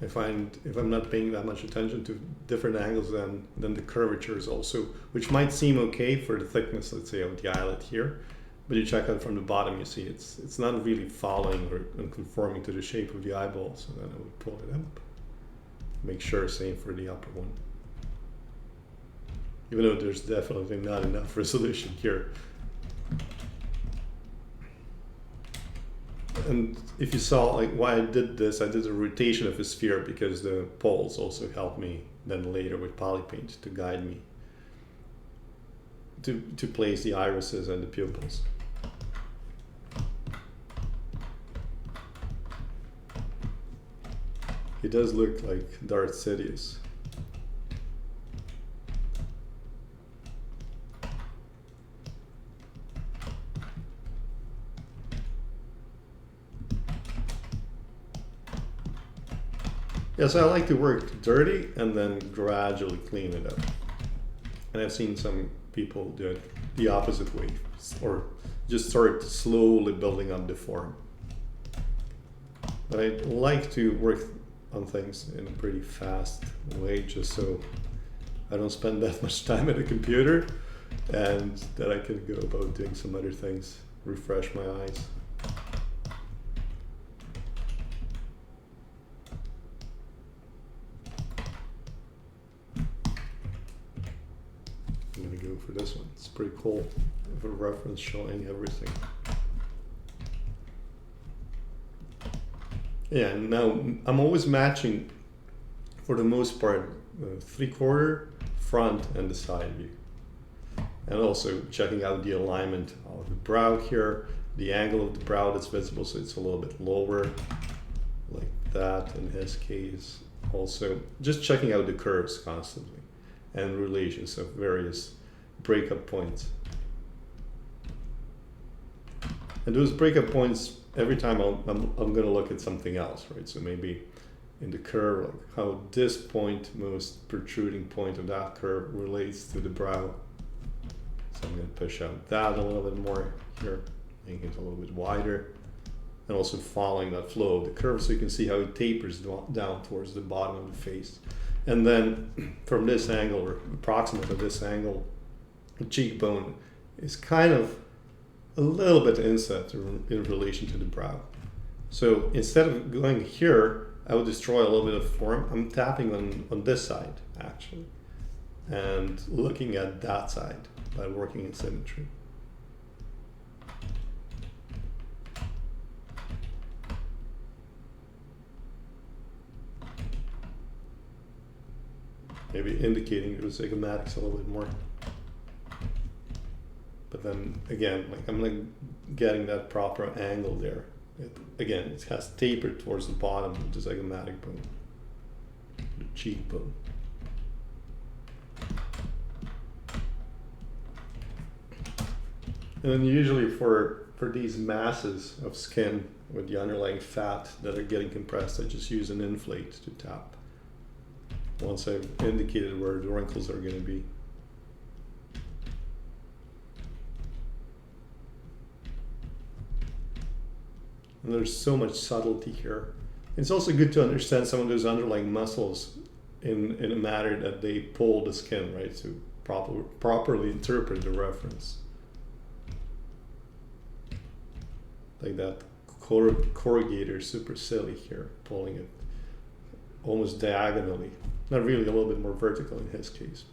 I find if I'm not paying that much attention to different angles, then the curvature is also, which might seem okay for the thickness, let's say, of the eyelet here, But you check out from the bottom, you see it's not really following or conforming to the shape of the eyeball. So then I would pull it up. Make sure same for the upper one. Even though there's definitely not enough resolution here. And if you saw like why I did this, I did a rotation of a sphere because the poles also help me then later with polypaint to guide me to place the irises and the pupils. He does look like Darth Sidious. Yeah, so I like to work dirty and then gradually clean it up. And I've seen some people do it the opposite way, or just start slowly building up the form. But I like to work on things in a pretty fast way, just so I don't spend that much time at a computer, and that I can go about doing some other things, refresh my eyes. I'm gonna go for this one. It's pretty cool. I have a reference showing everything. Yeah, and now I'm always matching, for the most part, 3/4, front, and the side view. And also checking out the alignment of the brow here, the angle of the brow that's visible, so it's a little bit lower, like that in his case. Also, just checking out the curves constantly and relations of various breakup points. And those breakup points, every time I'm going to look at something else, right? So maybe in the curve, like how this point, most protruding point of that curve relates to the brow. So I'm going to push out that a little bit more here, making it a little bit wider. And also following that flow of the curve so you can see how it tapers down towards the bottom of the face. And then from this angle, or approximate of this angle, the cheekbone is kind of a little bit inset in relation to the brow. So instead of going here, I would destroy a little bit of form. I'm tapping on this side, actually, and looking at that side by working in symmetry. Maybe indicating the zygomatics a little bit more. But then again, like I'm like getting that proper angle there. Again, it has tapered towards the bottom of the zygomatic bone, the cheekbone. And then usually for these masses of skin with the underlying fat that are getting compressed, I just use an inflate to tap once I've indicated where the wrinkles are going to be. And there's so much subtlety here. It's also good to understand some of those underlying muscles in a manner that they pull the skin, right, to properly interpret the reference. Like that corrugator supercilii here, pulling it almost diagonally. Not really, a little bit more vertical in his case.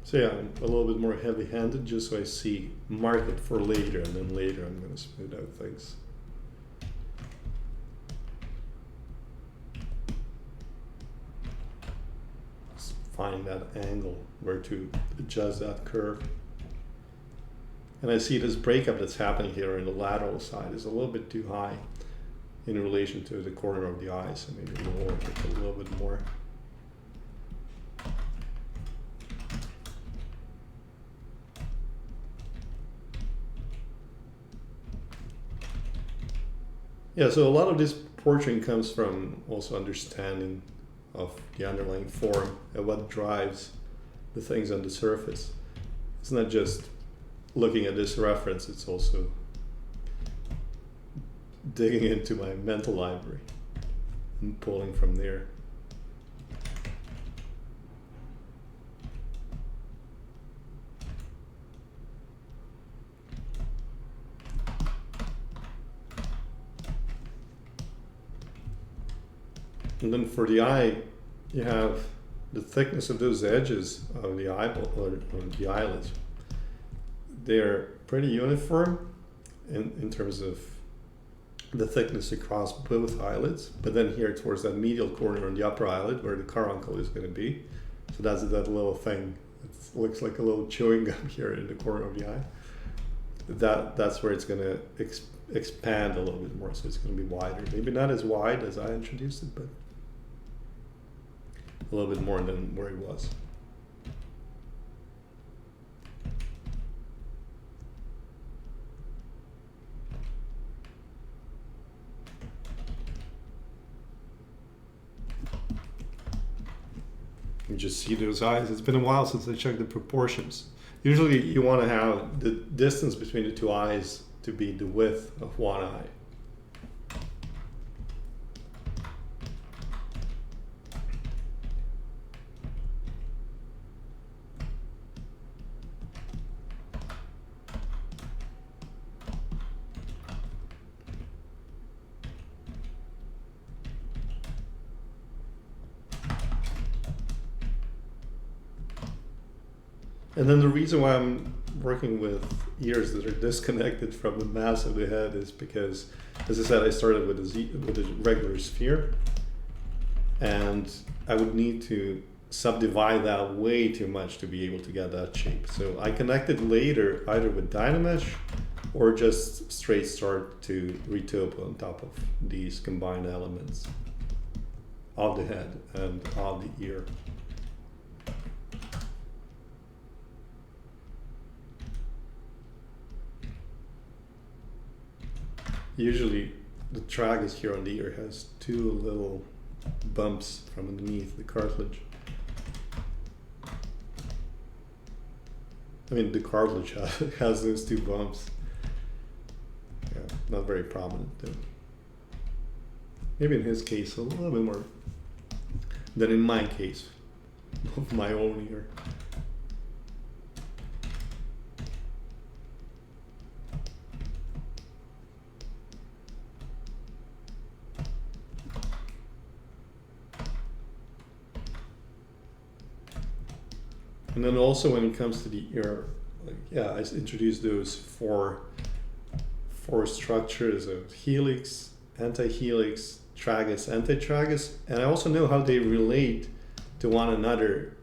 So yeah, I'm a little bit more heavy-handed just so I see, mark it for later, and then later I'm going to smooth out things. Just find that angle where to adjust that curve. And I see this breakup that's happening here in the lateral side is a little bit too high. in relation to the corner of the eye, so maybe we'll work it a little bit more. Yeah, so a lot of this portraiting comes from also understanding of the underlying form and what drives the things on the surface. It's not just looking at this reference, it's also digging into my mental library and pulling from there. And then for the eye, you have the thickness of those edges of the eyeball or the eyelids. They're pretty uniform in terms of the thickness across both eyelids, but then here towards that medial corner on the upper eyelid where the carbuncle is going to be. So that's that little thing. It looks like a little chewing gum here in the corner of the eye. That's where it's going to expand a little bit more, so it's going to be wider. Maybe not as wide as I introduced it, but a little bit more than where it was. You just see those eyes. It's been a while since I checked the proportions. Usually you want to have the distance between the two eyes to be the width of one eye. And then the reason why I'm working with ears that are disconnected from the mass of the head is because, as I said, I started with a regular sphere, and I would need to subdivide that way too much to be able to get that shape. So I connected later either with Dynamesh or just straight start to retopo on top of these combined elements of the head and of the ear. Usually the tragus here on the ear has two little bumps from underneath the cartilage. I mean, the cartilage has those two bumps. Yeah, not very prominent though. Maybe in his case a little bit more than in my case of my own ear. And then also when it comes to the ear, I introduced those four structures of helix, antihelix, tragus, antitragus, and I also know how they relate to one another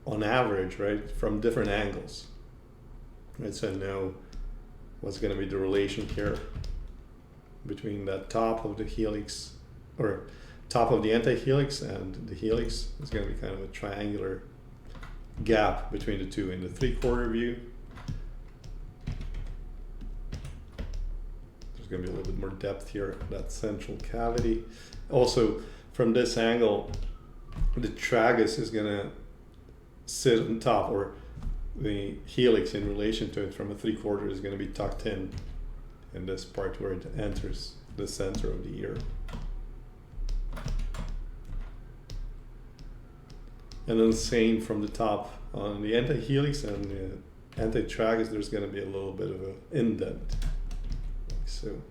on average, right, from different angles. Right, so I know what's going to be the relation here between the top of the helix, or top of the antihelix and the helix. It's going to be kind of a triangular gap between the two in the 3/4 view. There's going to be a little bit more depth here, that central cavity. Also, from this angle, the tragus is going to sit on top, or the helix in relation to it from a 3/4 is going to be tucked in this part where it enters the center of the ear. And then same from the top on the antihelix and the antitragus, there's going to be a little bit of an indent, like so.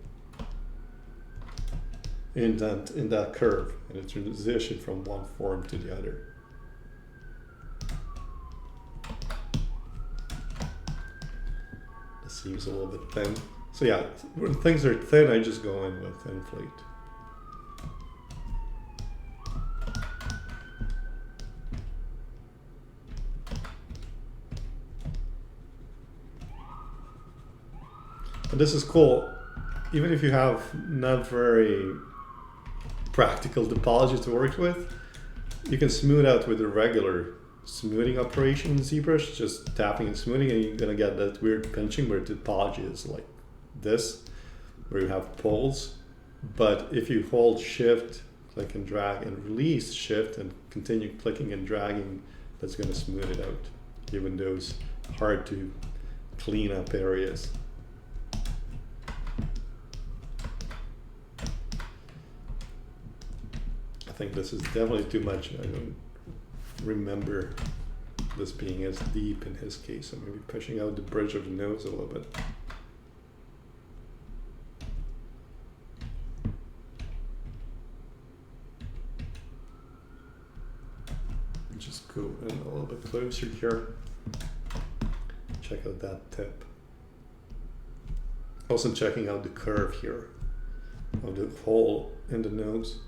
Indent in that curve, and a transition from one form to the other. This seems a little bit thin. So yeah, when things are thin, I just go in with inflate. And this is cool, even if you have not very practical topology to work with. You can smooth out with a regular smoothing operation in ZBrush, just tapping and smoothing, and you're gonna get that weird pinching where the topology is like this, where you have poles. But if you hold Shift, click and drag, and release Shift and continue clicking and dragging, that's gonna smooth it out, even those hard to clean up areas. I think this is definitely too much. I don't remember this being as deep in his case. I'm maybe pushing out the bridge of the nose a little bit. Just go in a little bit closer here. Check out that tip. Also checking out the curve here of the hole in the nose.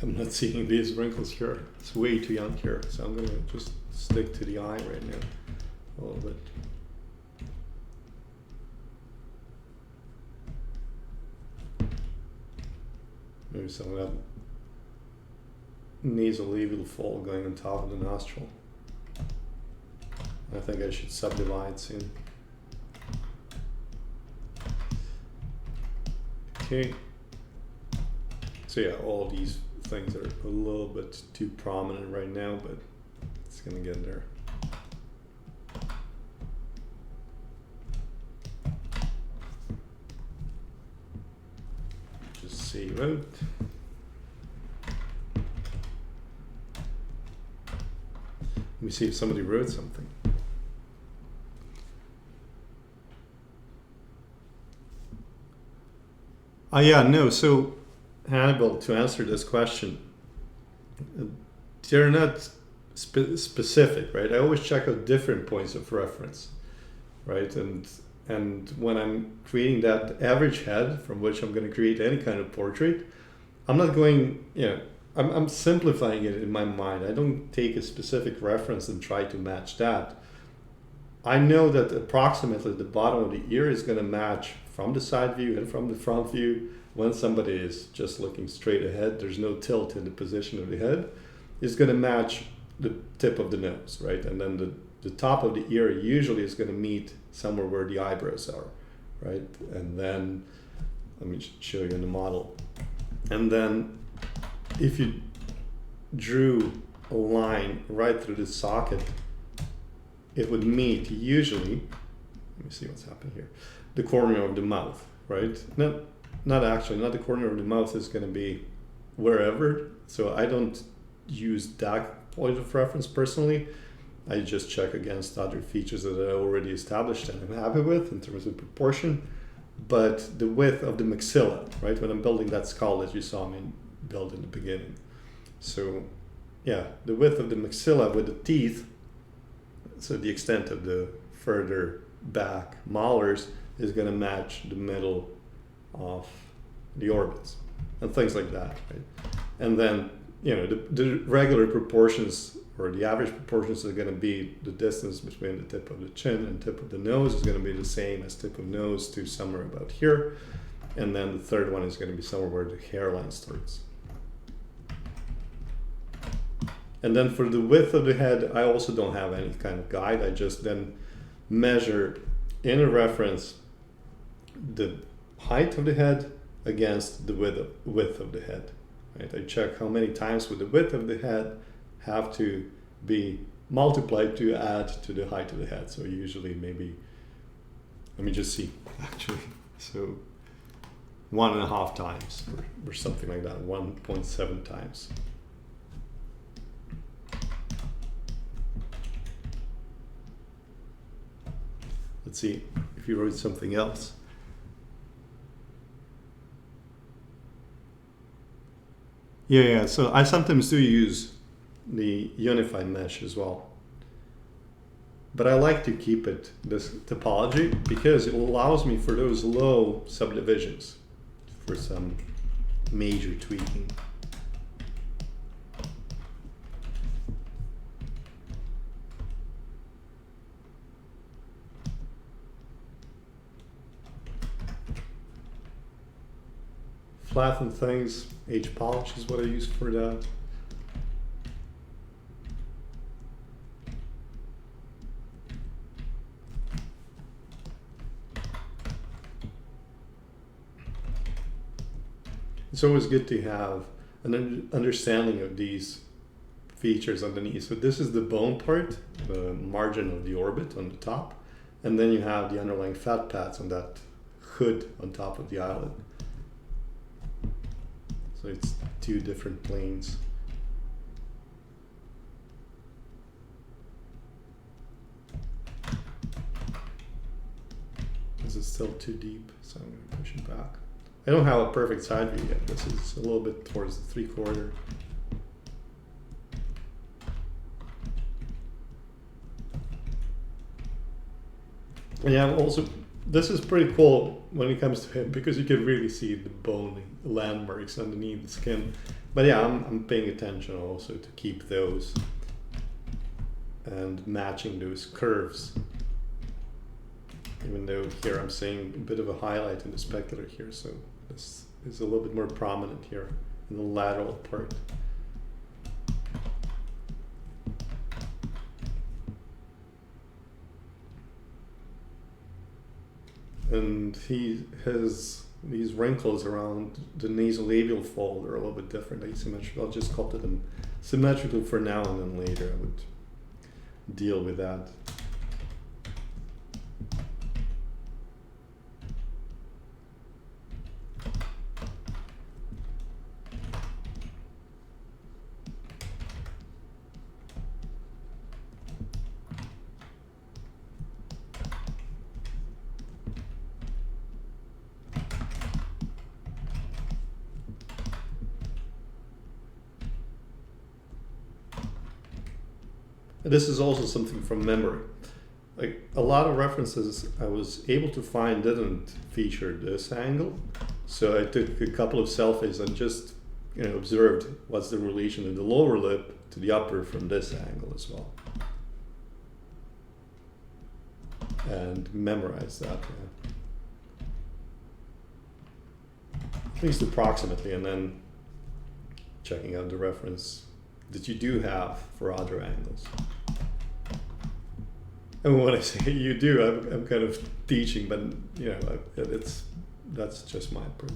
I'm not seeing these wrinkles here. It's way too young here, so I'm gonna just stick to the eye right now a little bit. Maybe some of that nasolabial fold going on top of the nostril. I think I should subdivide soon. Okay. So yeah, all these things are a little bit too prominent right now, but it's gonna get there. Just save out. Let me see if somebody wrote something. Yeah, no, so Hannibal, to answer this question, they're not specific, right? I always check out different points of reference, right? And when I'm creating that average head from which I'm going to create any kind of portrait, I'm not going, I'm simplifying it in my mind. I don't take a specific reference and try to match that. I know that approximately the bottom of the ear is going to match from the side view and from the front view. When somebody is just looking straight ahead, there's no tilt in the position of the head, is going to match the tip of the nose, right? And then the top of the ear usually is going to meet somewhere where the eyebrows are, right? And then, let me show you in the model. And then if you drew a line right through the socket, it would meet usually, let me see what's happening here, the corner of the mouth, right? Not the corner of the mouth is going to be wherever. So I don't use that point of reference personally. I just check against other features that I already established and I'm happy with in terms of proportion. But the width of the maxilla, right? When I'm building that skull that you saw me build in the beginning. So yeah, the width of the maxilla with the teeth, so the extent of the further back molars is going to match the middle of the orbits and things like that, right? And then the regular proportions or the average proportions are going to be the distance between the tip of the chin and tip of the nose is going to be the same as tip of nose to somewhere about here, and then the third one is going to be somewhere where the hairline starts. And then for the width of the head, I also don't have any kind of guide. I just then measure in a reference the height of the head against the width of the head, right? I check how many times would the width of the head have to be multiplied to add to the height of the head. So usually maybe, let me just see, actually, so 1.5 times or something like that, 1.7 times. Let's see if you wrote something else. Yeah, so I sometimes do use the unified mesh as well. But I like to keep it, this topology, because it allows me for those low subdivisions for some major tweaking. Flatten things, H-polish is what I use for that. It's always good to have an understanding of these features underneath. So this is the bone part, the margin of the orbit on the top, and then you have the underlying fat pads on that hood on top of the eyelid. So it's two different planes. This is still too deep, so I'm going to push it back. I don't have a perfect side view yet. This is a little bit towards the 3/4. And yeah, also, this is pretty cool when it comes to him because you can really see the bone landmarks underneath the skin. But yeah, I'm paying attention also to keep those and matching those curves. Even though here I'm seeing a bit of a highlight in the specular here, so this is a little bit more prominent here in the lateral part. And he has these wrinkles around the nasolabial fold are a little bit different, asymmetrical. I'll just sculpt them symmetrical for now, and then later I would deal with that. This is also something from memory. Like a lot of references I was able to find didn't feature this angle. So I took a couple of selfies and just observed what's the relation of the lower lip to the upper from this angle as well. And memorize that. At least approximately, and then checking out the reference that you do have for other angles. And when I say you do, I'm kind of teaching, but that's just my approach.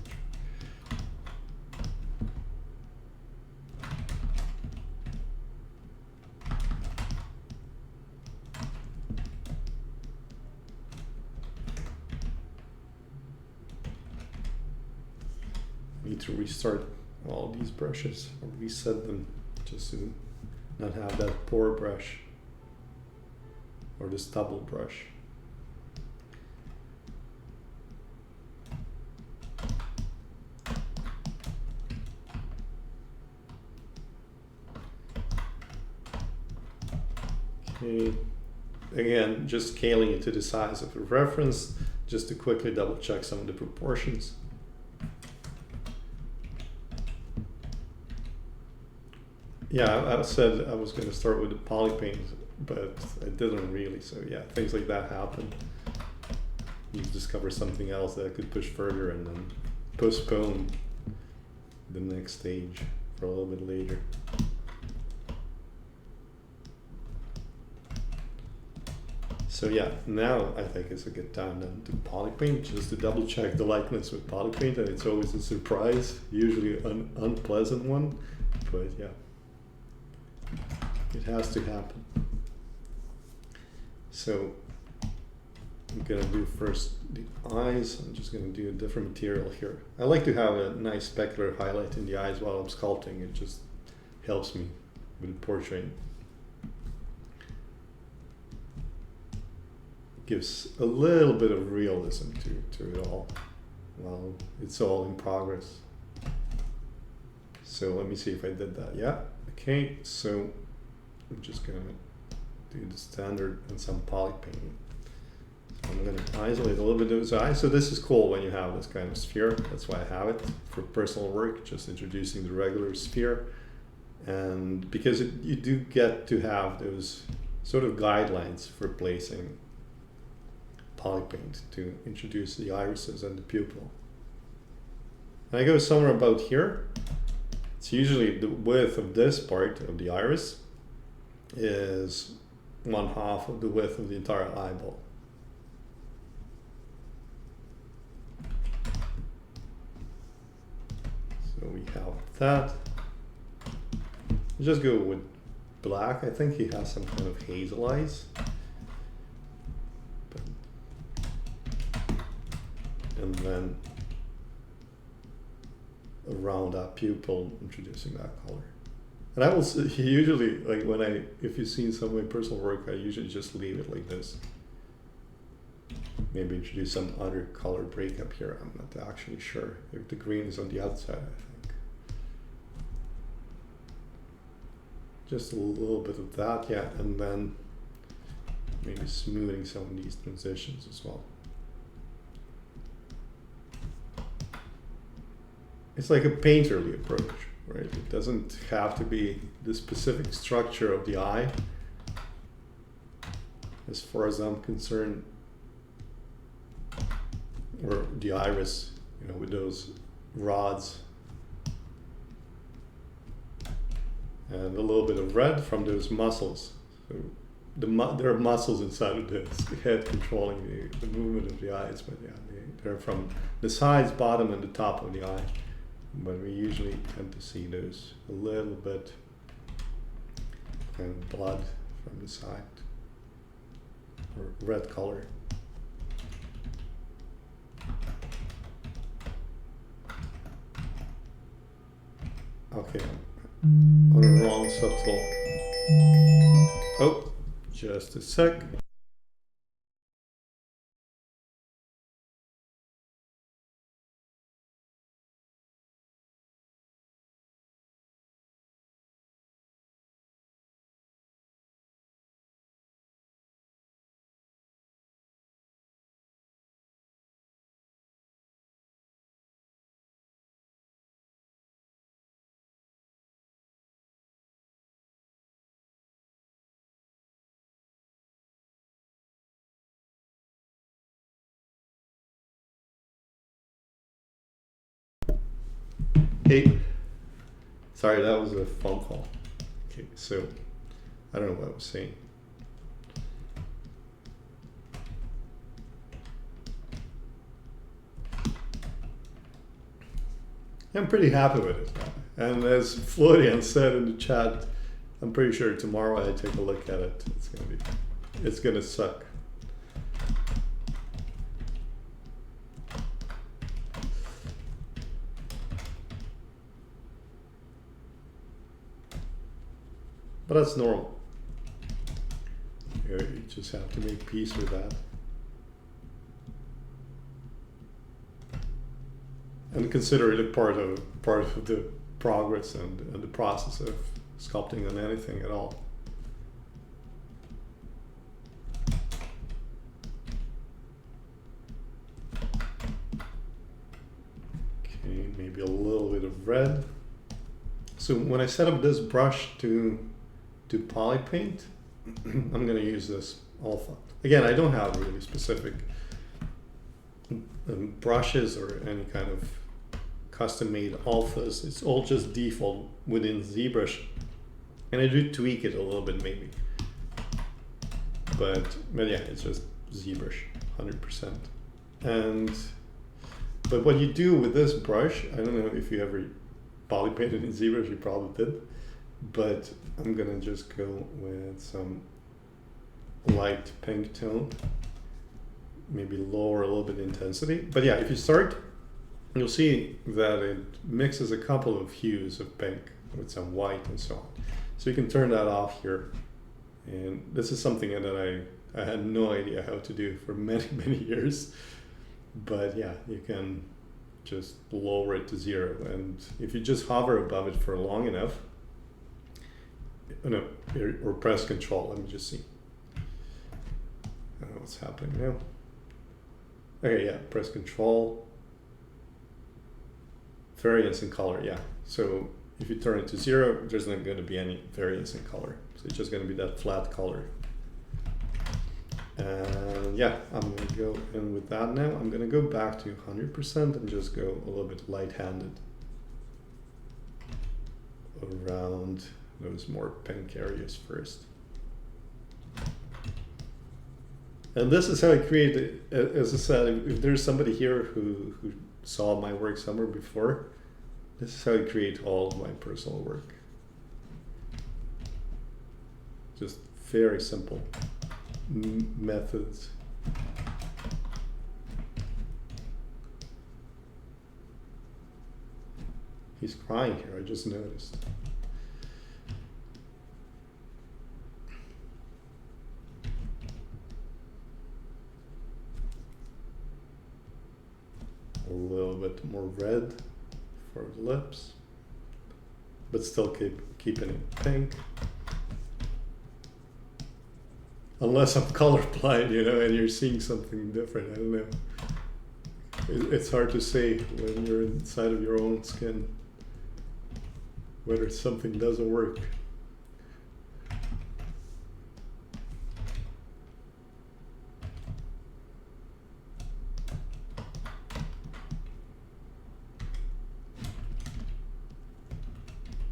I need to restart all these brushes or reset them just to not have that pore brush or the stubble brush. Okay, again, just scaling it to the size of a reference, just to quickly double check some of the proportions. Yeah, I said I was going to start with the poly paint, but I didn't really, so yeah, things like that happen. You discover something else that I could push further and then postpone the next stage for a little bit later. So yeah, now I think it's a good time then to poly paint, just to double check the likeness with poly paint, and it's always a surprise, usually an unpleasant one, but yeah. It has to happen. So I'm gonna do first the eyes. I'm just gonna do a different material here. I like to have a nice specular highlight in the eyes while I'm sculpting. It just helps me with portraying. Gives a little bit of realism to it all while it's all in progress. So let me see if I did that. Yeah. Okay, so I'm just gonna do the standard and some poly painting. So I'm going to isolate a little bit of those eyes. So this is cool when you have this kind of sphere. That's why I have it for personal work, just introducing the regular sphere. And because you do get to have those sort of guidelines for placing poly paint to introduce the irises and the pupil. And I go somewhere about here. It's usually the width of this part of the iris is 1/2 of the width of the entire eyeball. So we have that. Just go with black. I think he has some kind of hazel eyes. And then around that pupil, introducing that color. And I will usually, like if you've seen some of my personal work, I usually just leave it like this. Maybe introduce some other color breakup here. I'm not actually sure if the green is on the outside, I think. Just a little bit of that, yeah, and then maybe smoothing some of these transitions as well. It's like a painterly approach, right? It doesn't have to be the specific structure of the eye. As far as I'm concerned, or the iris, you know, with those rods. And a little bit of red from those muscles. So there are muscles inside of the head controlling the movement of the eyes, but yeah, they're from the sides, bottom, and the top of the eye. But we usually tend to see those a little bit kind of blood from the side, or red color. Okay, on a wrong subtle. Oh, just a sec. Hey, sorry, that was a phone call. Okay, so I don't know what I was saying. I'm pretty happy with it. And as Florian said in the chat, I'm pretty sure tomorrow I take a look at it. It's gonna suck. But that's normal. You just have to make peace with that. And consider it a part of the progress and the process of sculpting on anything at all. Okay, maybe a little bit of red. So when I set up this brush to poly paint, I'm going to use this alpha. Again, I don't have really specific brushes or any kind of custom made alphas. It's all just default within ZBrush, and I do tweak it a little bit maybe, but yeah, it's just ZBrush 100%. But what you do with this brush, I don't know if you ever poly painted in ZBrush, you probably did, but I'm gonna just go with some light pink tone, maybe lower a little bit intensity. But yeah, if you start, you'll see that it mixes a couple of hues of pink with some white and so on. So you can turn that off here. And this is something that I had no idea how to do for many years. But yeah, you can just lower it to 0. And if you just hover above it for long enough, no, or press Control, let me just see. what's happening now. Okay, yeah, press Control. Variance in color, yeah. So if you turn it to 0, there's not going to be any variance in color. So it's just going to be that flat color. And yeah, I'm going to go in with that now. I'm going to go back to 100% and just go a little bit light-handed around those more pink areas first. And this is how I create it. As I said, if there's somebody here who saw my work somewhere before, this is how I create all of my personal work. Just very simple methods. He's crying here, I just noticed. A little bit more red for the lips, but still keeping it pink. Unless I'm colorblind, you know, and you're seeing something different, I don't know. It's hard to say when you're inside of your own skin whether something doesn't work.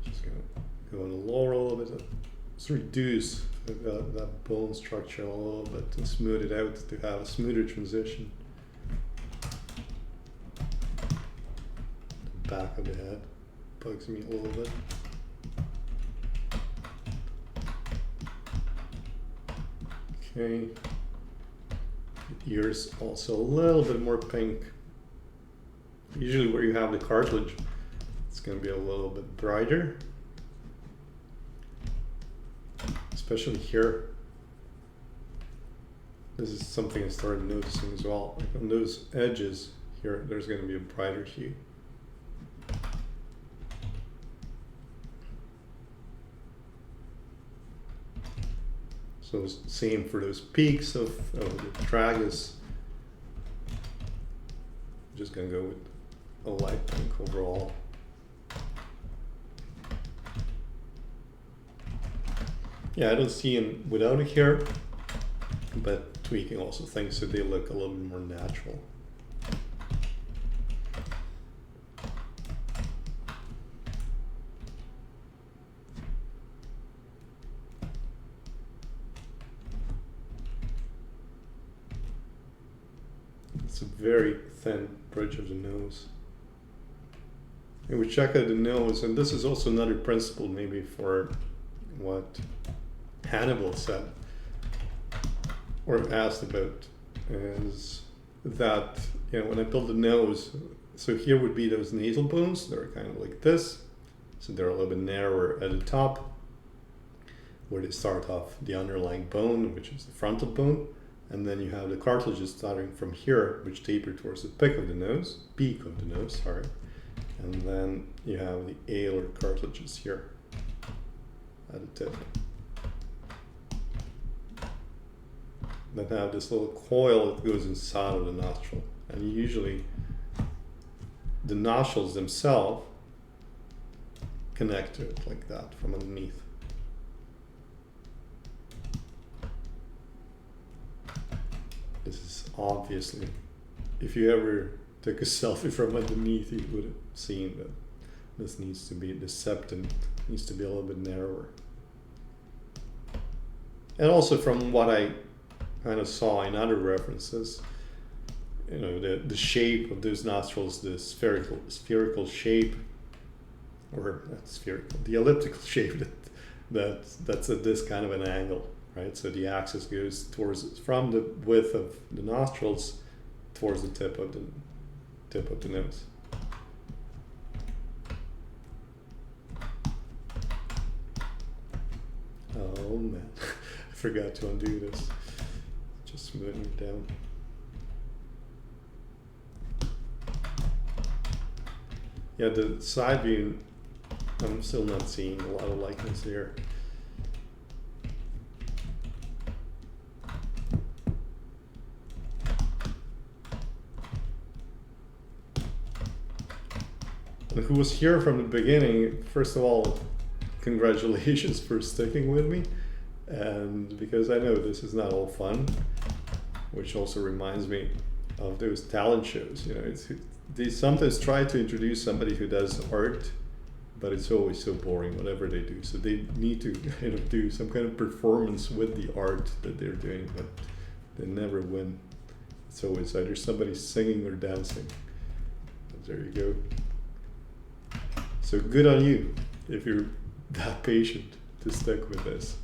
Just gonna go on the lower a little bit. Let's reduce that bone structure a little bit and smooth it out to have a smoother transition. The back of the head bugs me a little bit. Okay. The ears also a little bit more pink. Usually where you have the cartilage, it's going to be a little bit brighter. Especially here. This is something I started noticing as well. Like on those edges here, there's going to be a brighter hue. So same for those peaks of the tragus. I'm just going to go with a light pink overall. Yeah, I don't see him without a hair, but tweaking also things so they look a little bit more natural. It's a very thin bridge of the nose. And we check out the nose, and this is also another principle maybe for what Hannibal said or asked about, is that, you know, when I build the nose, so here would be those nasal bones, they're kind of like this, so they're a little bit narrower at the top, where they start off the underlying bone, which is the frontal bone, and then you have the cartilages starting from here, which taper towards the peak of the nose, and then you have the alar cartilages here at the tip. Then have this little coil that goes inside of the nostril, and usually the nostrils themselves connect to it like that from underneath. This is obviously, if you ever took a selfie from underneath, you would have seen that this needs to be, the septum needs to be a little bit narrower. And also from what I kind of saw in other references, you know, the shape of those nostrils, the spherical shape, or not spherical, the elliptical shape that's at this kind of an angle, right? So the axis goes towards, from the width of the nostrils towards the tip of the nose. Oh man, I forgot to undo this. Just smoothing it down. Yeah, the side view, I'm still not seeing a lot of likeness here. who was here from the beginning, first of all, congratulations for sticking with me. And because I know this is not all fun, which also reminds me of those talent shows. You know, they sometimes try to introduce somebody who does art, but it's always so boring, whatever they do. So they need to kind of do some kind of performance with the art that they're doing, but they never win. It's always either somebody singing or dancing. But there you go. So good on you if you're that patient to stick with this.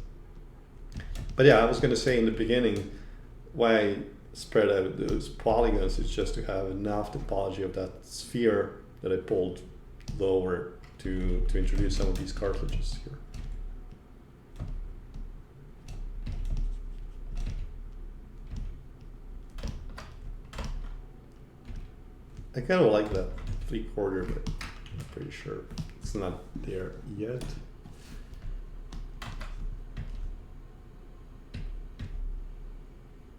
But yeah, I was going to say in the beginning, why I spread out those polygons is just to have enough topology of that sphere that I pulled lower to introduce some of these cartilages here. I kind of like that 3/4, but I'm pretty sure it's not there yet.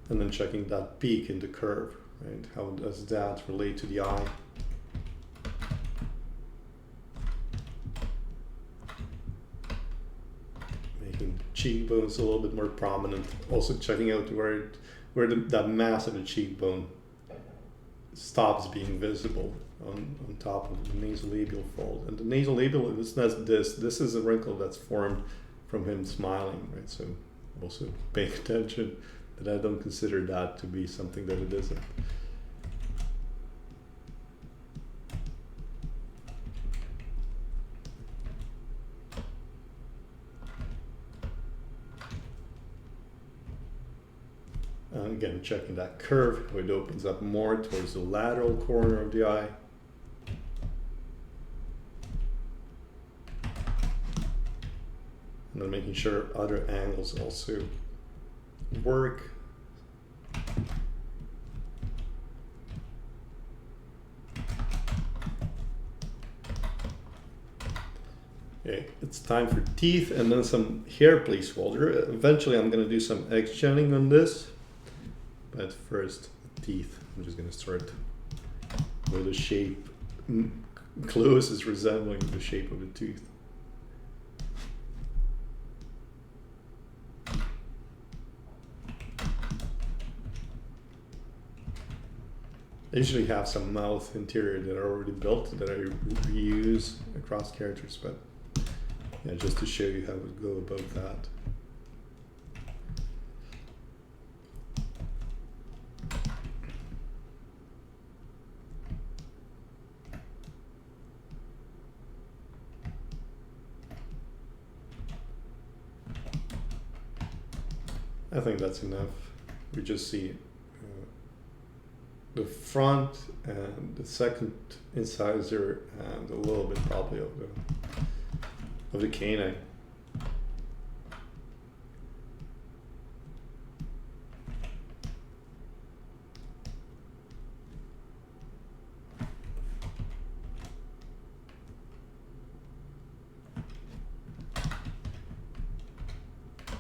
And then checking that peak in the curve, right? How does that relate to the eye? Making cheekbones a little bit more prominent. Also checking out where that mass of the cheekbone stops being visible on top of the nasolabial fold. And the nasolabial is not this. This is a wrinkle that's formed from him smiling, right? So also pay attention that I don't consider that to be something that it isn't. And again, checking that curve, it opens up more towards the lateral corner of the eye. And then making sure other angles also work. Okay, it's time for teeth and then some hair placeholder. Eventually I'm going to do some X-genning on this, but first teeth. I'm just going to start with a shape closest resembling the shape of the tooth. I usually have some mouth interior that are already built that I reuse across characters, but yeah, just to show you how we go about that. I think that's enough. We just see the front and the second incisor and a little bit probably of the canine.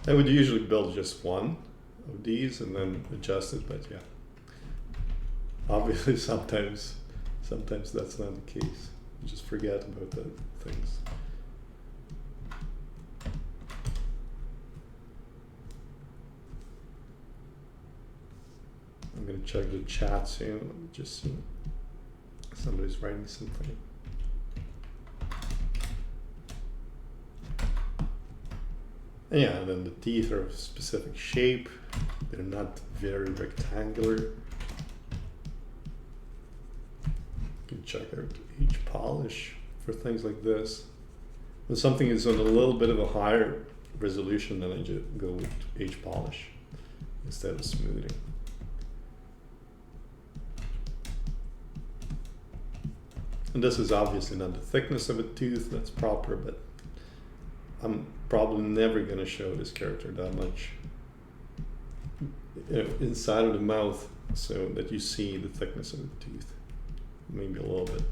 I would usually build just one of these and then adjust it, but yeah. Obviously sometimes that's not the case. You just forget about the things. I'm gonna check the chat soon. Let me just see. Somebody's writing something. And yeah, and then the teeth are of a specific shape. They're not very rectangular. You can check out H polish for things like this. When something is on a little bit of a higher resolution, then I just go with H polish instead of smoothing. And this is obviously not the thickness of a tooth that's proper, but I'm probably never going to show this character that much inside of the mouth so that you see the thickness of the tooth. Maybe a little bit.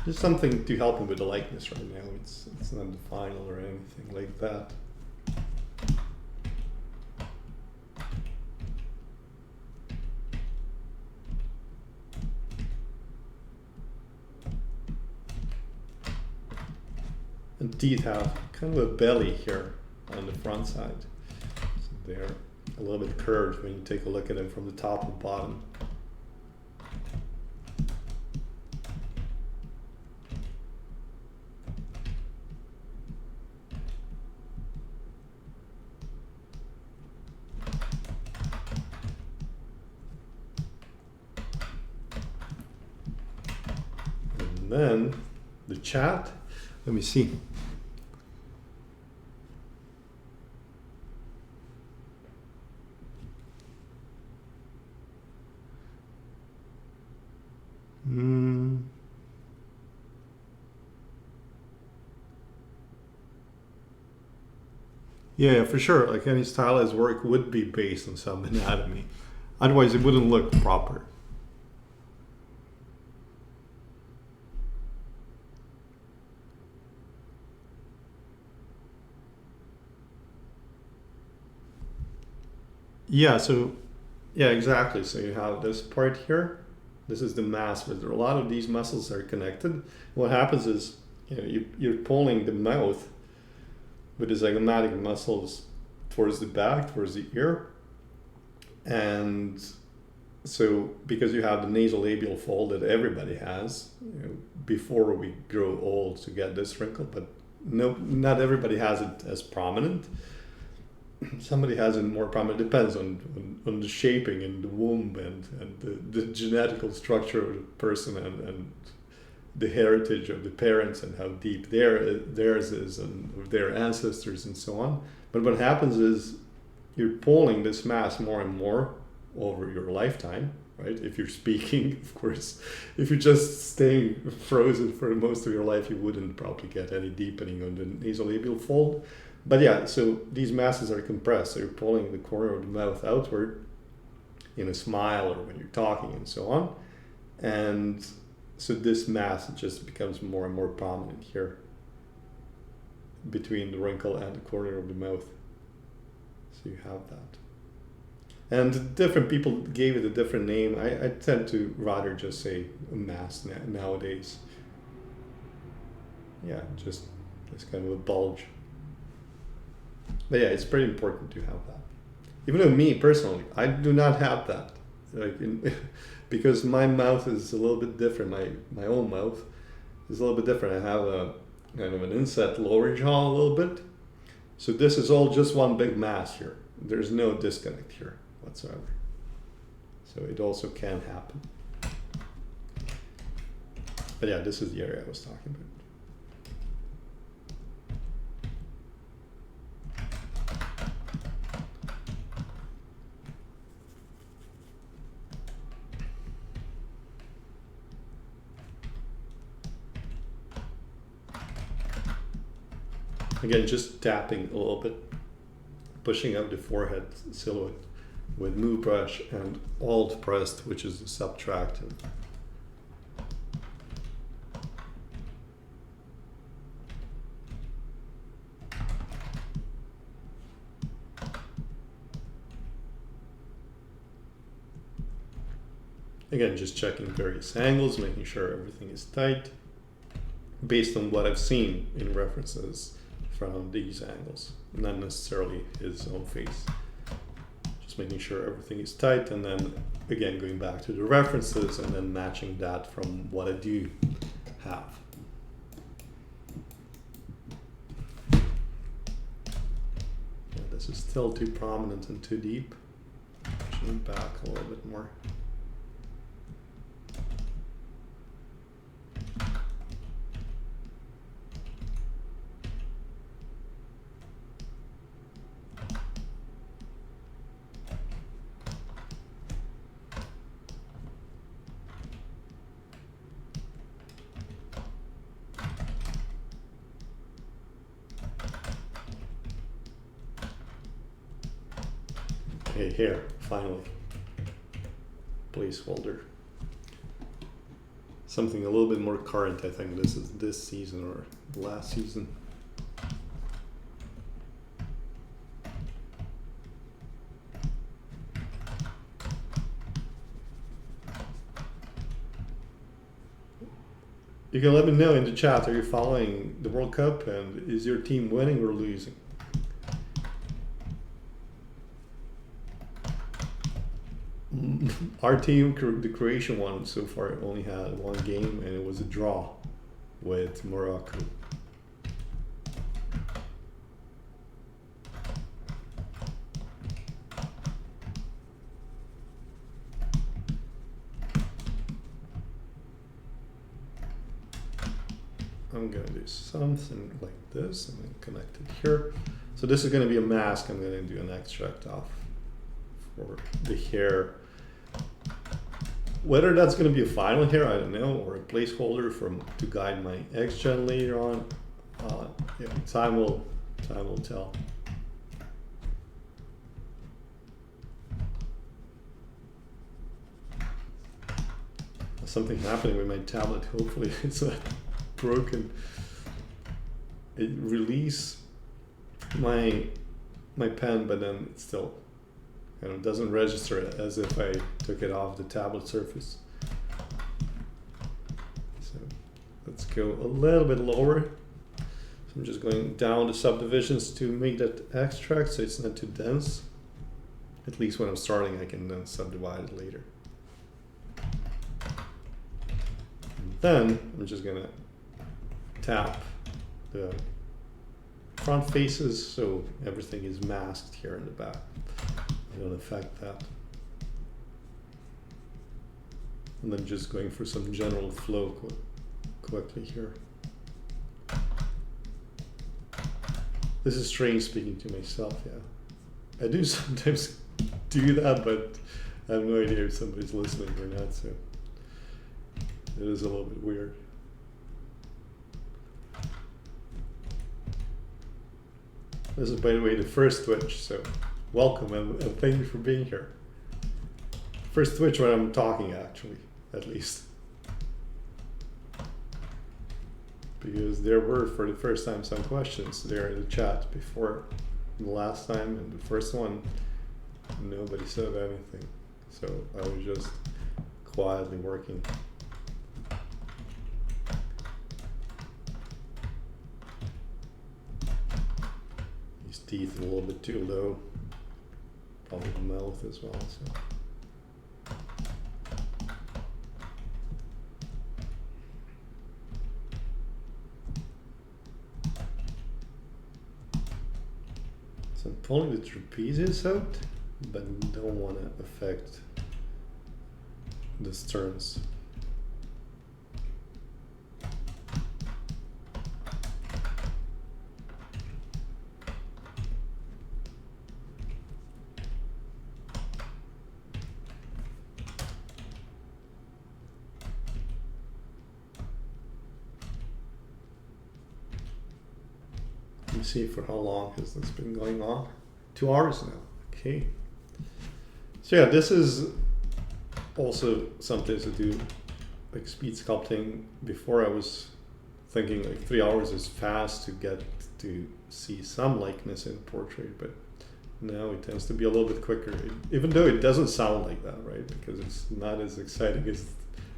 Just something to help him with the likeness right now. It's not the final or anything like that. And teeth have kind of a belly here on the front side. So they're a little bit curved when you take a look at them from the top and bottom. And then the chat, let me see. Yeah, for sure. Like any stylized work would be based on some anatomy. Otherwise, it wouldn't look proper. Yeah, yeah, exactly. So you have this part here. This is the mass, but a lot of these muscles are connected. What happens is, you're pulling the mouth with the zygomatic muscles towards the back, towards the ear. And so because you have the nasolabial fold that everybody has, before we grow old to get this wrinkle, but no, not everybody has it as prominent. Somebody has it more prominent. It depends on the shaping in the womb and the genetical structure of the person and the heritage of the parents and how deep theirs is and their ancestors and so on. But what happens is you're pulling this mass more and more over your lifetime, right? If you're speaking, of course. If you're just staying frozen for most of your life, you wouldn't probably get any deepening on the nasolabial fold. But yeah, so these masses are compressed. So you're pulling the corner of the mouth outward in a smile or when you're talking and so on. And so this mass just becomes more and more prominent here between the wrinkle and the corner of the mouth. So you have that. And different people gave it a different name. I tend to rather just say a mass nowadays. Yeah, just it's kind of a bulge. But yeah, it's pretty important to have that. Even though me personally, I do not have that. Because my mouth is a little bit different. My own mouth is a little bit different. I have a kind of an inset lower jaw a little bit. So this is all just one big mass here. There's no disconnect here whatsoever. So it also can happen. But yeah, this is the area I was talking about. Again, just tapping a little bit, pushing out the forehead silhouette with move brush and alt pressed, which is the subtractive. Again, just checking various angles, making sure everything is tight based on what I've seen in references from these angles, not necessarily his own face. Just making sure everything is tight, and then again going back to the references and then matching that from what I do have. Yeah, this is still too prominent and too deep. Pushing back a little bit more. Okay, here, finally. Placeholder. Something a little bit more current, I think. This is this season or last season. You can let me know in the chat, are you following the World Cup and is your team winning or losing? Our team, the Croatian one, so far only had one game and it was a draw with Morocco. I'm gonna do something like this and then connect it here. So this is gonna be a mask. I'm gonna do an extract off for the hair. Whether that's gonna be a final hair, I don't know, or a placeholder to guide my X-Gen later on. Yeah, time will tell. Something happening with my tablet. Hopefully it's not broken. It released my pen, but then it still kind of doesn't register as if I took it off the tablet surface. So let's go a little bit lower. So I'm just going down the subdivisions to make that extract so it's not too dense. At least when I'm starting, I can then subdivide it later. And then I'm just gonna tap the front faces so everything is masked here in the back. I don't affect that. And then just going for some general flow quickly here. This is strange speaking to myself, yeah. I do sometimes do that, but I have no idea if somebody's listening or not, so it is a little bit weird. This is, by the way, the first Twitch, so welcome and thank you for being here. First Twitch when I'm talking, actually, at least. Because there were, for the first time, some questions there in the chat before the last time, and the first one, nobody said anything. So I was just quietly working. Teeth a little bit too low, probably the mouth as well. So I'm pulling the trapezius out, but don't want to affect the sterns. See for how long has this been going on? 2 hours now. Okay. So yeah, this is also something to do like speed sculpting. Before I was thinking like 3 hours is fast to get to see some likeness in portrait, but now it tends to be a little bit quicker, even though it doesn't sound like that, right? Because it's not as exciting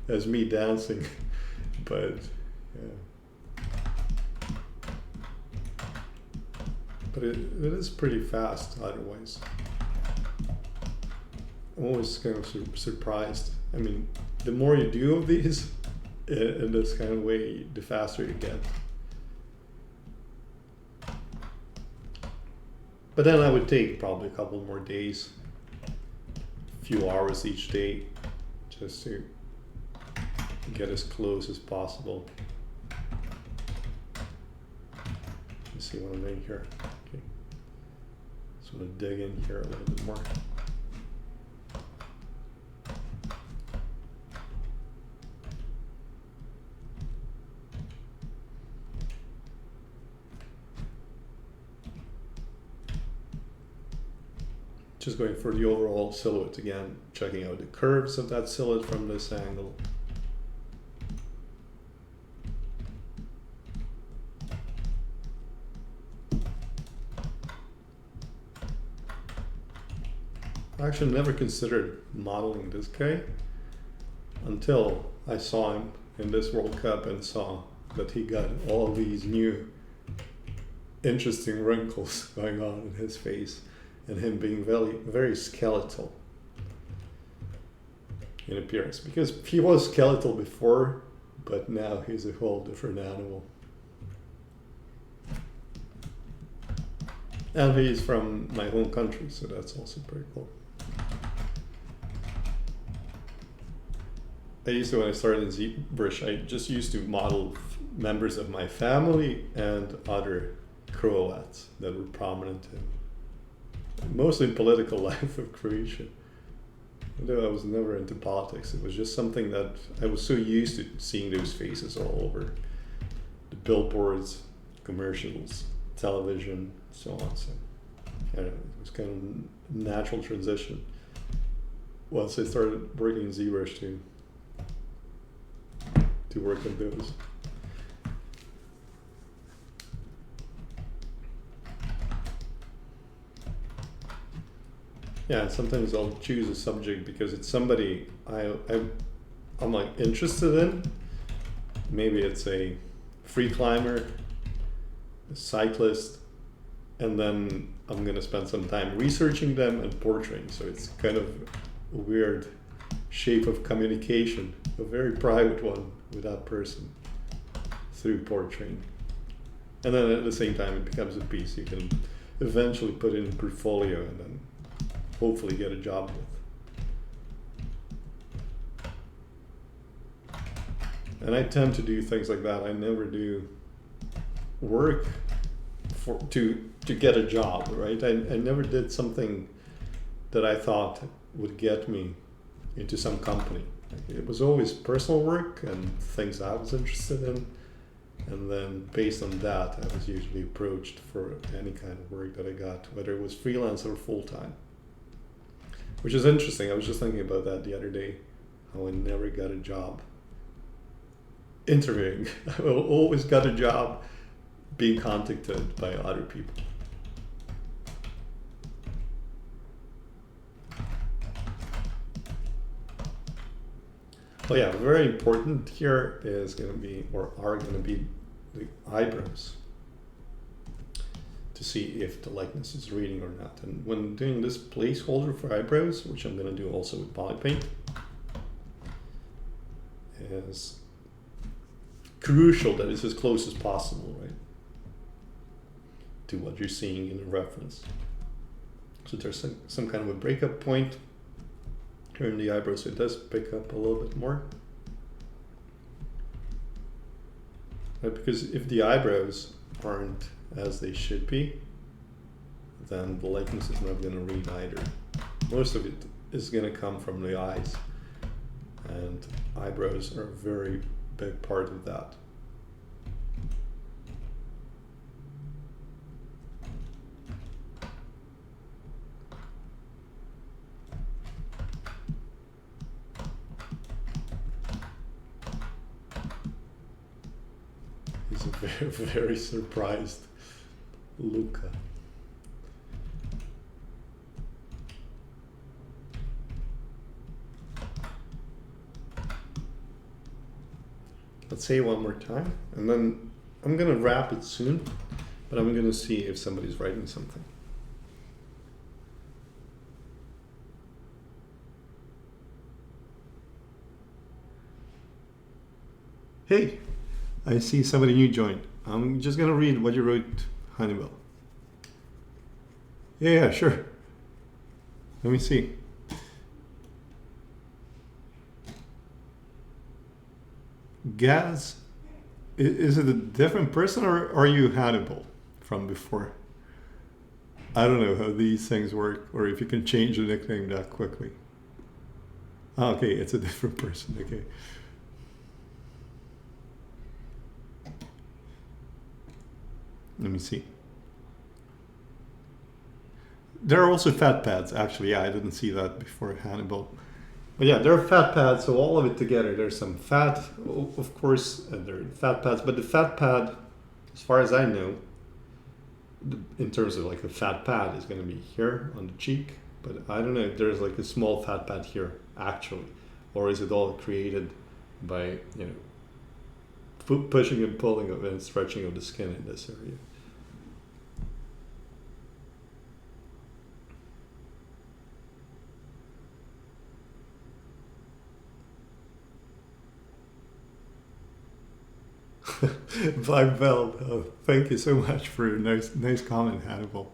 as me dancing, but yeah. But it is pretty fast otherwise. I'm always kind of surprised. I mean, the more you do of these, in this kind of way, the faster you get. But then I would take probably a couple more days, a few hours each day, just to get as close as possible. Let's see what I'm doing here. Okay. So I'm gonna dig in here a little bit more. Just going for the overall silhouette again, checking out the curves of that silhouette from this angle. I actually never considered modeling this guy until I saw him in this World Cup and saw that he got all these new interesting wrinkles going on in his face, and him being very, very skeletal in appearance, because he was skeletal before, but now he's a whole different animal. And he's from my home country, so that's also pretty cool. I used to, when I started in ZBrush, I just used to model members of my family and other Croats that were prominent in mostly political life of Croatia. Although I was never into politics, it was just something that I was so used to seeing those faces all over the billboards, commercials, television, so on. So I don't know, it was kind of a natural transition once I started working in ZBrush to work on those. Yeah, sometimes I'll choose a subject because it's somebody I'm like interested in. Maybe it's a free climber, a cyclist, and then I'm gonna spend some time researching them and portraying. So it's kind of a weird shape of communication, a very private one with that person through portraying. And then at the same time it becomes a piece you can eventually put in a portfolio and then hopefully get a job with. And I tend to do things like that. I never do work to get a job, right? I never did something that I thought would get me into some company. It was always personal work and things I was interested in. And then based on that, I was usually approached for any kind of work that I got, whether it was freelance or full-time. Which is interesting. I was just thinking about that the other day, how I never got a job interviewing. I always got a job being contacted by other people. Oh yeah, very important here is going to be, or are going to be, the eyebrows, to see if the likeness is reading or not. And when doing this placeholder for eyebrows, which I'm going to do also with poly paint, is crucial that it's as close as possible, right, to what you're seeing in the reference. So there's some kind of a breakup point here in the eyebrow, so it does pick up a little bit more. Right, because if the eyebrows aren't as they should be, then the likeness is not going to read either. Most of it is going to come from the eyes, and eyebrows are a very big part of that. He's a very, very surprised Luca. Let's say it one more time, and then I'm gonna wrap it soon, but I'm gonna see if somebody's writing something. Hey, I see somebody new joined. I'm just gonna read what you wrote, Hannibal. Yeah, sure. Let me see. Gaz, is it a different person, or are you Hannibal from before? I don't know how these things work, or if you can change the nickname that quickly. Ah, okay, it's a different person, okay. Let me see. There are also fat pads, actually. Yeah, I didn't see that before, Hannibal. But yeah, there are fat pads, so all of it together. There's some fat, of course, and there are fat pads. But the fat pad, as far as I know, in terms of like a fat pad, is going to be here on the cheek. But I don't know if there's like a small fat pad here, actually. Or is it all created by, pushing and pulling of and stretching of the skin in this area. Black belt. Oh, thank you so much for your nice comment, Hannibal.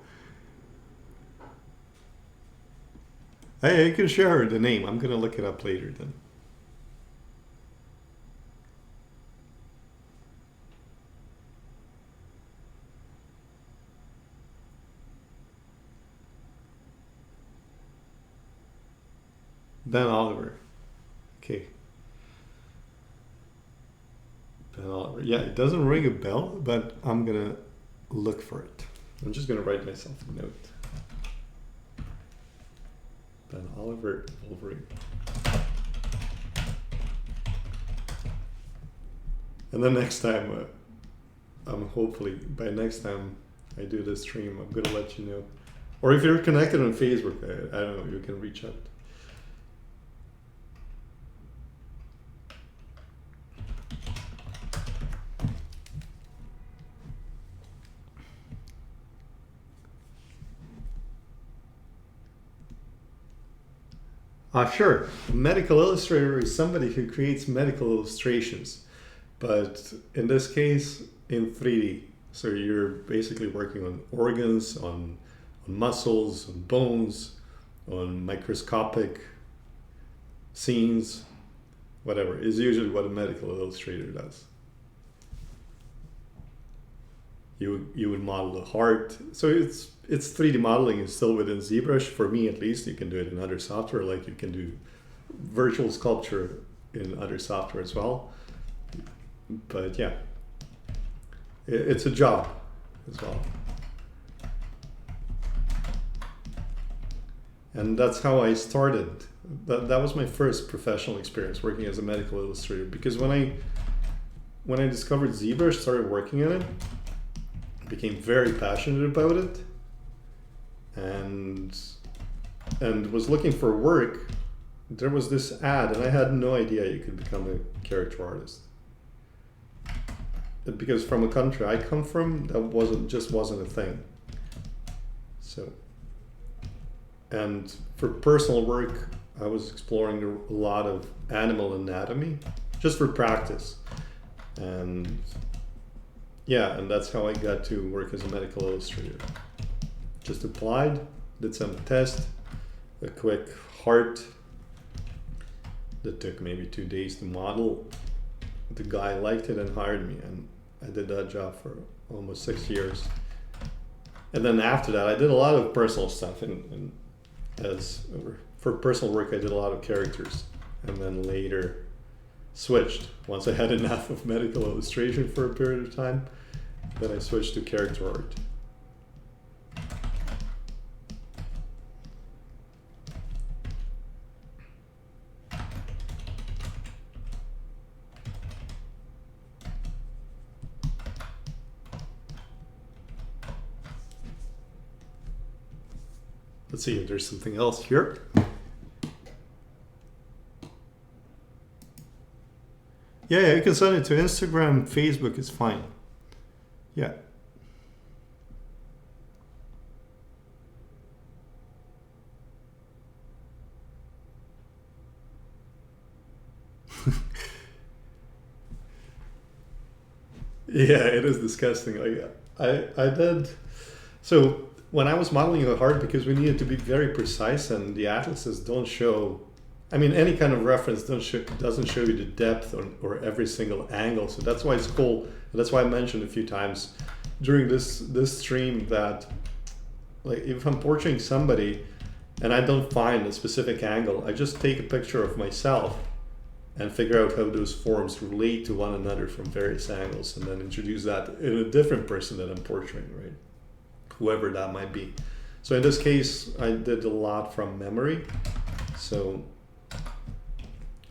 Hey, you can share the name. I'm gonna look it up later then. Ben Oliver. Okay. Ben Oliver. Yeah, it doesn't ring a bell, but I'm gonna look for it. I'm just gonna write myself a note. Ben Oliver, Wolverine. And then next time, hopefully by next time I do this stream, I'm gonna let you know. Or if you're connected on Facebook, I don't know, you can reach out. Sure. A medical illustrator is somebody who creates medical illustrations, but in this case, in 3D. So you're basically working on organs, on muscles, on bones, on microscopic scenes, whatever, is usually what a medical illustrator does. You would model the heart. So it's 3D modeling is still within ZBrush. For me, at least, you can do it in other software, like you can do virtual sculpture in other software as well. But yeah, it's a job as well. And that's how I started. That was my first professional experience working as a medical illustrator, because when I discovered ZBrush, started working on it, became very passionate about it, and was looking for work. There was this ad, and I had no idea you could become a character artist, because from a country I come from, that wasn't a thing. So, and for personal work, I was exploring a lot of animal anatomy just for practice, and yeah, and that's how I got to work as a medical illustrator. Just applied, did some test, a quick heart that took maybe 2 days to model. The guy liked it and hired me, and I did that job for almost 6 years. And then after that, I did a lot of personal stuff, and for personal work, I did a lot of characters, and then later switched. Once I had enough of medical illustration for a period of time, then I switched to character art. Let's see if there's something else here. Yeah, you can send it to Instagram, Facebook, it's fine. Yeah. Yeah, it is disgusting. I did. So when I was modeling the heart, because we needed to be very precise, and the atlases don't show, I mean, any kind of reference doesn't show you the depth or every single angle. So that's why it's cool. And that's why I mentioned a few times during this stream that, like, if I'm portraying somebody and I don't find a specific angle, I just take a picture of myself and figure out how those forms relate to one another from various angles, and then introduce that in a different person that I'm portraying, right? Whoever that might be. So in this case, I did a lot from memory. So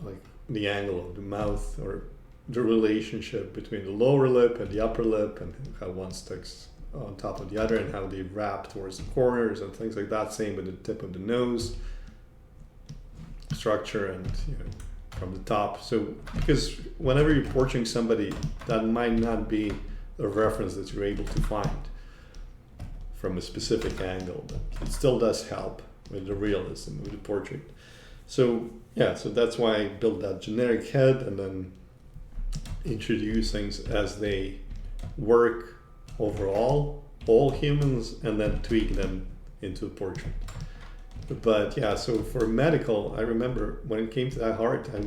like the angle of the mouth, or the relationship between the lower lip and the upper lip, and how one sticks on top of the other, and how they wrap towards the corners and things like that. Same with the tip of the nose, structure, and from the top. So because whenever you're portraying somebody, that might not be a reference that you're able to find from a specific angle, but it still does help with the realism of the portrait. So yeah, so that's why I built that generic head and then introduce things as they work overall, all humans, and then tweak them into a portrait. But yeah, so for medical, I remember when it came to that heart, I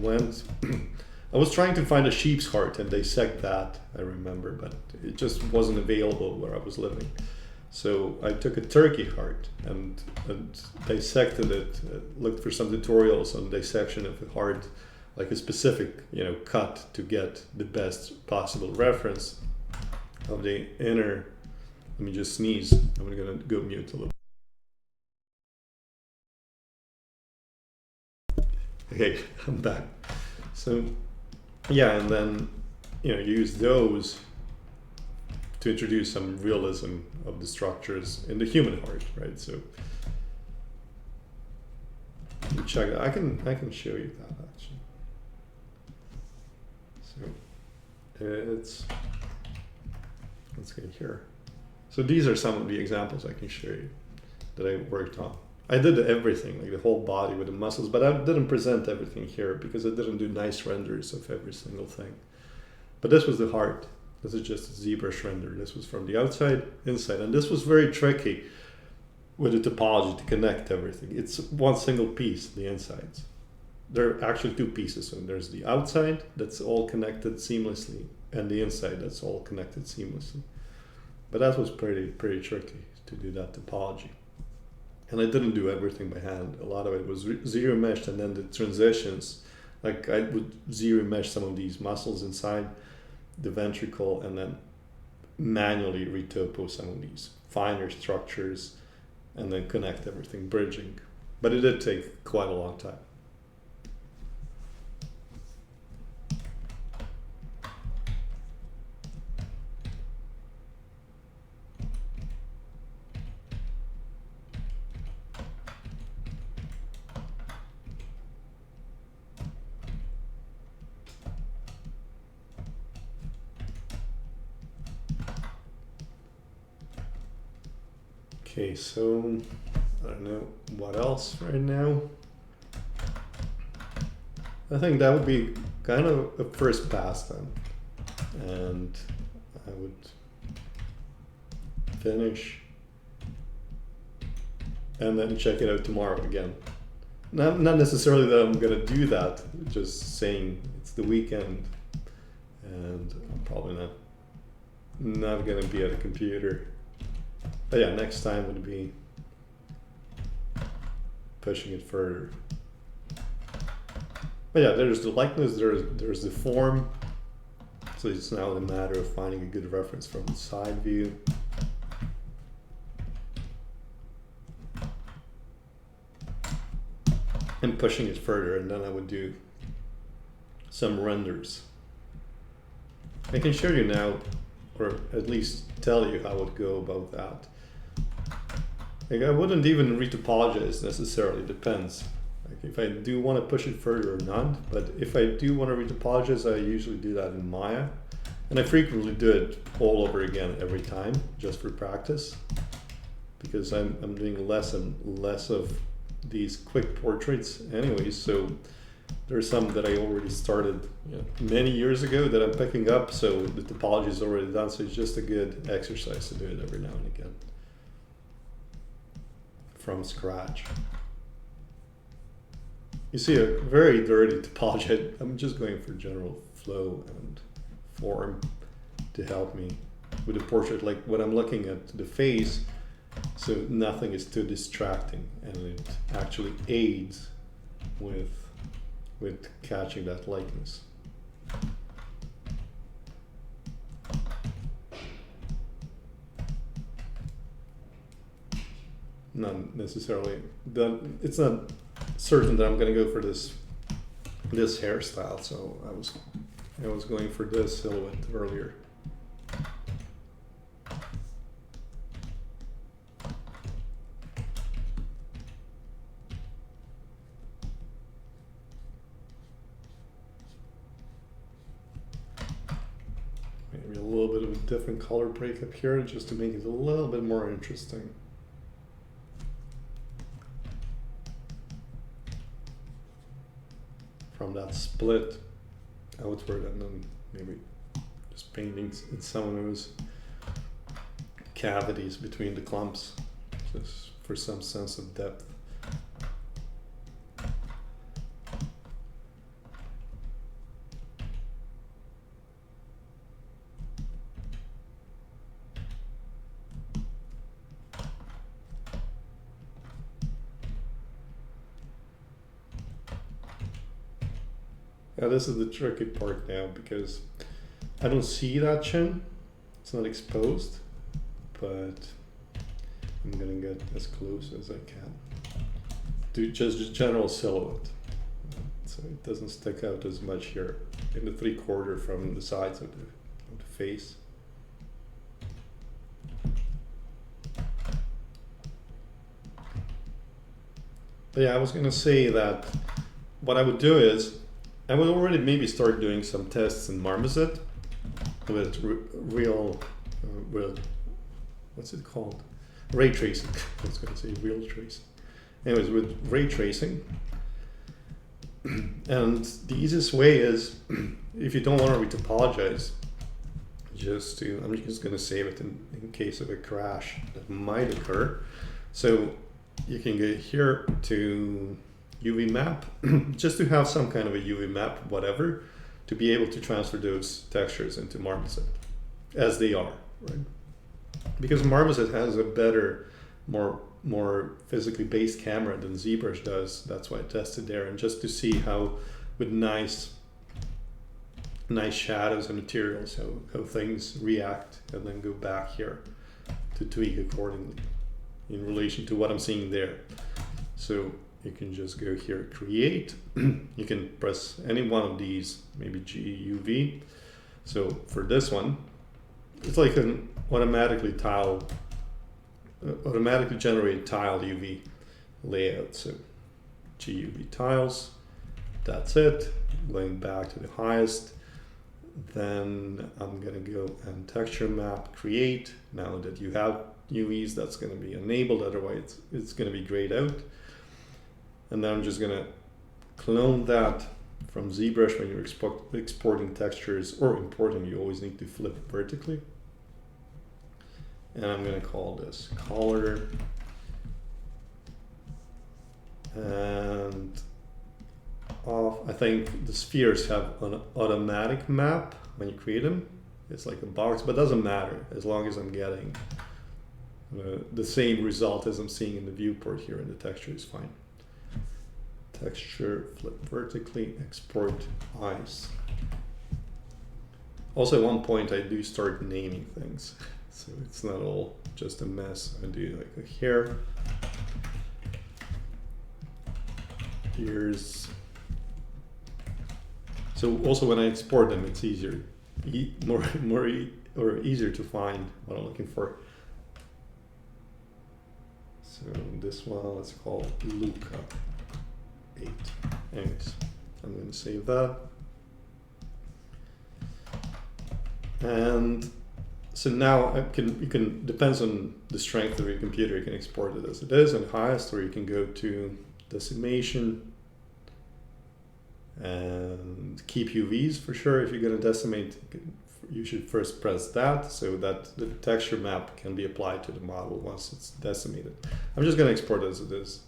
was trying to find a sheep's heart and dissect that, I remember, but it just wasn't available where I was living. So I took a turkey heart and dissected it, looked for some tutorials on dissection of the heart, like a specific, cut to get the best possible reference of the inner. Let me just sneeze. I'm gonna go mute a little. Okay, I'm back. So yeah, and then use those to introduce some realism of the structures in the human heart, right? So you check that. I can show you that actually. So let's get here. So these are some of the examples I can show you that I worked on. I did everything, like the whole body with the muscles, but I didn't present everything here because I didn't do nice renders of every single thing. But this was the heart. This is just a ZBrush render. This was from the outside, inside, and this was very tricky with the topology to connect everything. It's one single piece, the insides. There are actually two pieces. So there's the outside that's all connected seamlessly, and the inside that's all connected seamlessly. But that was pretty tricky to do that topology. And I didn't do everything by hand. A lot of it was zero meshed, and then the transitions, like I would zero mesh some of these muscles inside the ventricle and then manually retopo some of these finer structures and then connect everything, bridging. But it did take quite a long time. Okay, so I don't know what else right now. I think that would be kind of a first pass then. And I would finish and then check it out tomorrow again. Not necessarily that I'm gonna do that, just saying it's the weekend and I'm probably not gonna be at a computer. But yeah, next time would be pushing it further. But yeah, there's the likeness, there's the form. So it's now a matter of finding a good reference from the side view. And pushing it further, and then I would do some renders. I can show you now, or at least tell you how I would go about that. Like I wouldn't even retopologize necessarily, depends. Like if I do want to push it further or not, but if I do want to retopologize, I usually do that in Maya. And I frequently do it all over again every time, just for practice. Because I'm doing less and less of these quick portraits anyways, so there's some that I already started many years ago that I'm picking up, so the topology is already done, so it's just a good exercise to do it every now and again from scratch. You see a very dirty topology. I'm just going for general flow and form to help me with the portrait, like when I'm looking at the face, so nothing is too distracting, and it actually aids with catching that likeness. Not necessarily. It's not certain that I'm going to go for this hairstyle, so I was going for this silhouette earlier. different color breakup here just to make it a little bit more interesting. From that split outward, and then maybe just painting in some of those cavities between the clumps, just for some sense of depth. Yeah, this is the tricky part now, because I don't see that chin. It's not exposed, but I'm gonna get as close as I can to just general silhouette, so it doesn't stick out as much here in the 3/4 from the sides of the face. But yeah, I was gonna say that what I would do is I would already maybe start doing some tests in Marmoset with real, what's it called? Ray tracing. I was going to say real tracing. Anyways, with ray tracing. And the easiest way is, if you don't want to retopologize, I'm just going to save it in case of a crash that might occur. So you can go here to UV map, just to have some kind of a UV map, whatever, to be able to transfer those textures into Marmoset as they are, right? Because Marmoset has a better, more physically based camera than ZBrush does. That's why I tested there, and just to see how, with nice shadows and materials, how things react, and then go back here to tweak accordingly in relation to what I'm seeing there. So you can just go here, create. You can press any one of these, maybe GUV. So for this one, it's like an automatically generated tile UV layout. So GUV tiles, that's it. Going back to the highest. Then I'm gonna go and texture map, create. Now that you have UVs, that's gonna be enabled, otherwise it's gonna be grayed out. And then I'm just gonna clone that from ZBrush. When you're exporting textures or importing, you always need to flip vertically. And I'm gonna call this color. And I think the spheres have an automatic map when you create them. It's like a box, but it doesn't matter as long as I'm getting the same result as I'm seeing in the viewport here, and the texture is fine. Texture, flip vertically, export eyes. Also, at one point I do start naming things, so it's not all just a mess. I do like a hair, ears. So also when I export them, it's easier, easier to find what I'm looking for. So this one, let's call Luca 8. Anyways, I'm going to save that. And so now you can, depends on the strength of your computer, you can export it as it is and highest, or you can go to decimation and keep UVs for sure. If you're going to decimate, you should first press that so that the texture map can be applied to the model once it's decimated. I'm just going to export it as it is.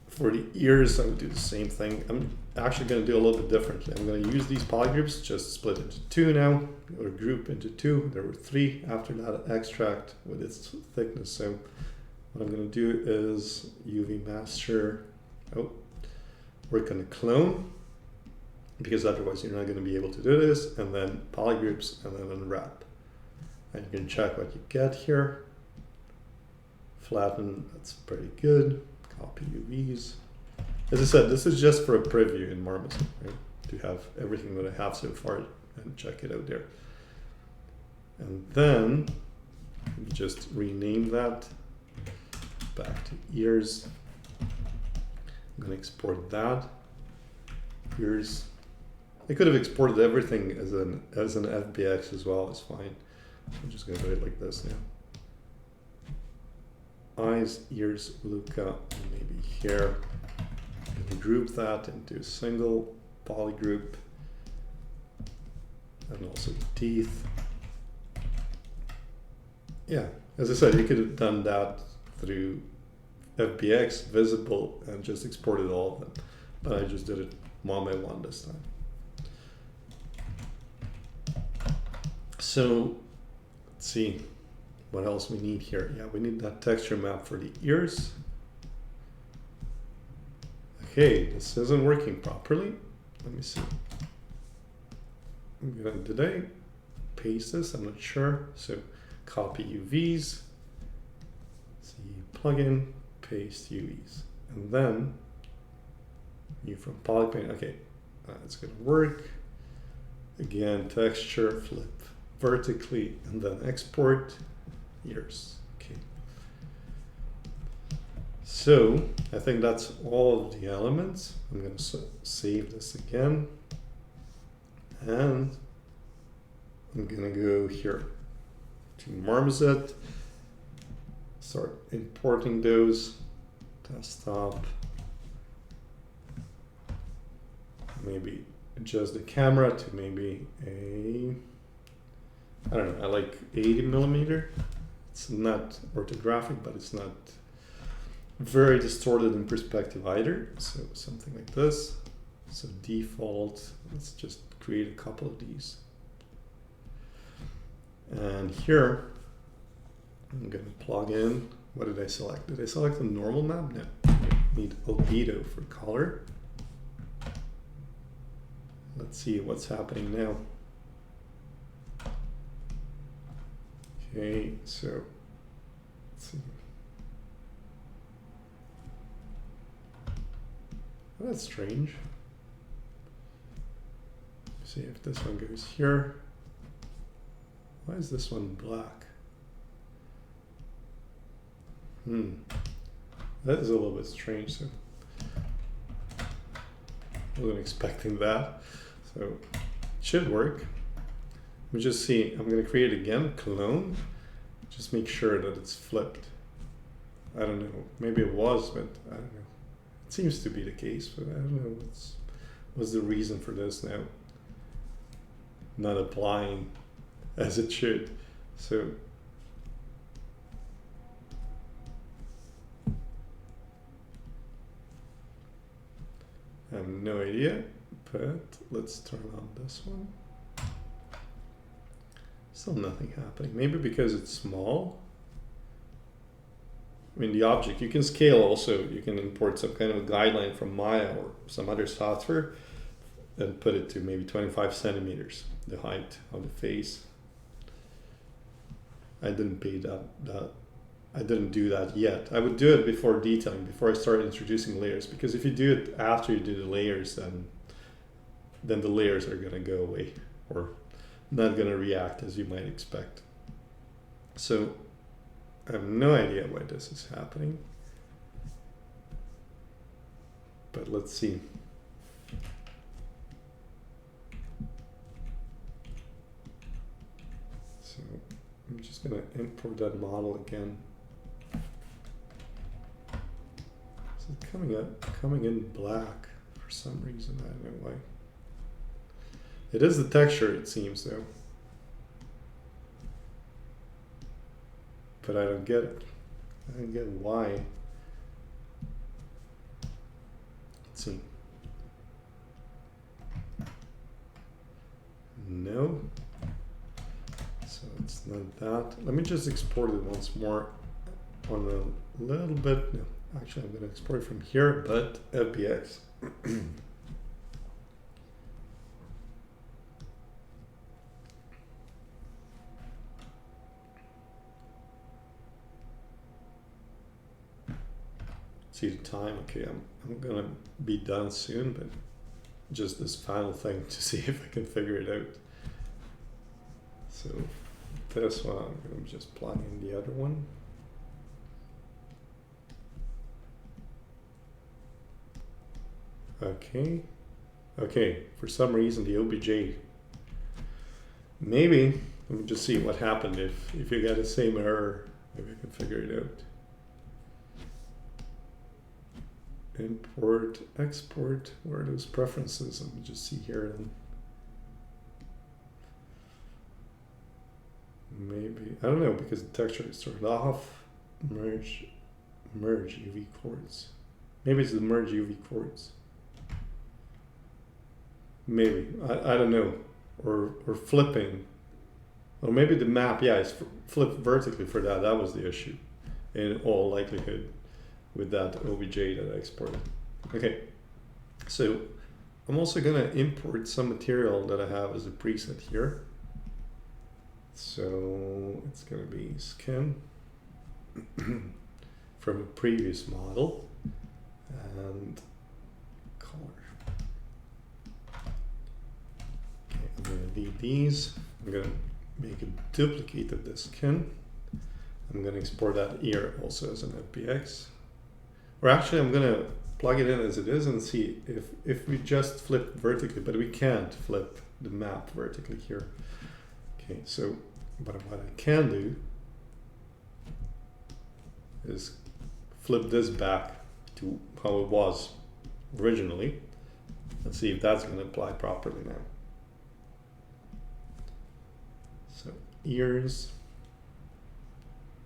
For the ears, I would do the same thing. I'm actually going to do a little bit differently. I'm going to use these polygroups, just split into 2 now, or group into 2. There were 3 after that extract with its thickness. So what I'm going to do is UV master. Oh, we're going to clone, because otherwise you're not going to be able to do this. And then polygroups, and then unwrap. And you can check what you get here. Flatten, that's pretty good. Copy UVs. As I said, this is just for a preview in Marmoset, right? To have everything that I have so far and check it out there. And then just rename that back to ears. I'm going to export that. Ears. I could have exported everything as an FBX as well. It's fine. I'm just gonna do it like this now. Eyes, ears, Luca, and maybe hair. I'm gonna group that into a single polygroup, and also teeth. Yeah, as I said, you could have done that through FBX, visible, and just exported all of them. But I just did it one by one this time. So let's see what else we need here. Yeah, we need that texture map for the ears. Okay, this isn't working properly. Let me see. Did I paste this? I'm not sure. So copy UVs, see plugin, paste UVs, and then new from polypaint. Okay, it's gonna work. Again, texture, flip vertically, and then export ears. Okay. So I think that's all of the elements. I'm going to save this again, and I'm going to go here to Marmoset, start importing those, desktop, maybe adjust the camera to maybe a, I don't know, I like 80mm. It's not orthographic, but it's not very distorted in perspective either. So something like this. So default, let's just create a couple of these. And here, I'm going to plug in, what did I select? Did I select a normal map? No, I need albedo for color. Let's see what's happening now. Okay, so let's see. Oh, that's strange. See if this one goes here. Why is this one black? That is a little bit strange. So I wasn't expecting that. So it should work. Let me just see. I'm going to create again clone. Just make sure that it's flipped. I don't know. Maybe it was, but I don't know. It seems to be the case, but I don't know what's the reason for this now. Not applying as it should. So I have no idea, but let's turn on this one. Still nothing happening. Maybe because it's small. I mean, the object, you can scale also. You can import some kind of a guideline from Maya or some other software and put it to maybe 25 centimeters, the height of the face. I didn't pay that. I didn't do that yet. I would do it before detailing, before I start introducing layers, because if you do it after you do the layers, then the layers are gonna go away or not gonna react as you might expect. So I have no idea why this is happening, but let's see. So I'm just gonna import that model again. So it's coming in black for some reason. I don't know why. It is the texture, it seems, though. But I don't get it. I don't get why. Let's see. No. So it's not that. Let me just export it once more on a little bit. No, actually I'm going to export it from here, but FBX. See the time. Okay, I'm gonna be done soon, but just this final thing to see if I can figure it out. So this one, I'm gonna just plug in the other one. Okay, Okay, for some reason the OBJ, maybe, let me just see what happened if you get the same error. Maybe I can figure it out. Import, export, where are those preferences? Let me just see here then. Maybe, I don't know, because the texture is turned off. Merge UV chords. Maybe it's the merge UV chords. Maybe, I don't know. Or flipping. Or maybe the map, yeah, it's flipped vertically for that. That was the issue in all likelihood with that OBJ that I exported. Okay, so I'm also gonna import some material that I have as a preset here. So it's gonna be skin from a previous model and color. Okay, I'm gonna delete these. I'm gonna make a duplicate of this skin. I'm gonna export that here also as an FBX. Or actually I'm gonna plug it in as it is and see if we just flip vertically, but we can't flip the map vertically here. Okay, so but what I can do is flip this back to how it was originally and see if that's going to apply properly now. So ears,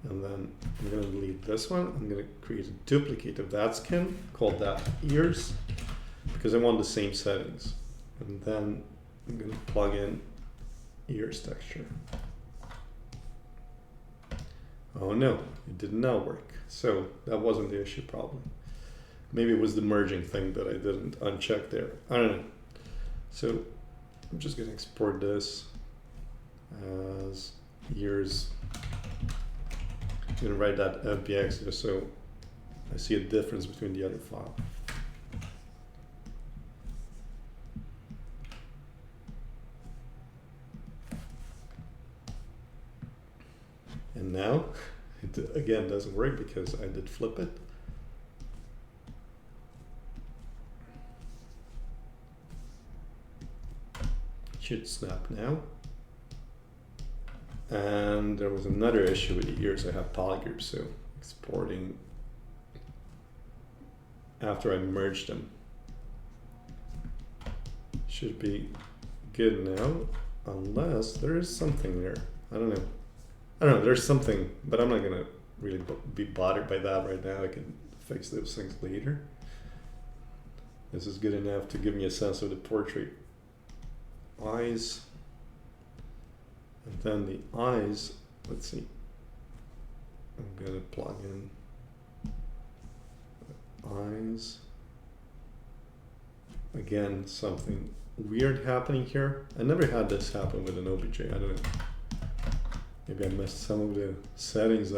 and then I'm going to delete this one. I'm going to create a duplicate of that skin, call that ears, because I want the same settings. And then I'm going to plug in ears texture. Oh no, it did not work. So that wasn't the issue probably. Maybe it was the merging thing that I didn't uncheck there. I don't know. So I'm just gonna export this as ears. I'm gonna write that FBX just so I see a difference between the other file. And now it again doesn't work because I did flip it. Should snap now. And there was another issue with the ears. I have polygroups, so exporting after I merged them should be good now, unless there is something there. I don't know. There's something, but I'm not gonna really be bothered by that right now. I can fix those things later. This is good enough to give me a sense of the portrait. Eyes, and then the eyes, let's see. I'm gonna plug in eyes. Again, something weird happening here. I never had this happen with an OBJ, I don't know. Maybe I messed some of the settings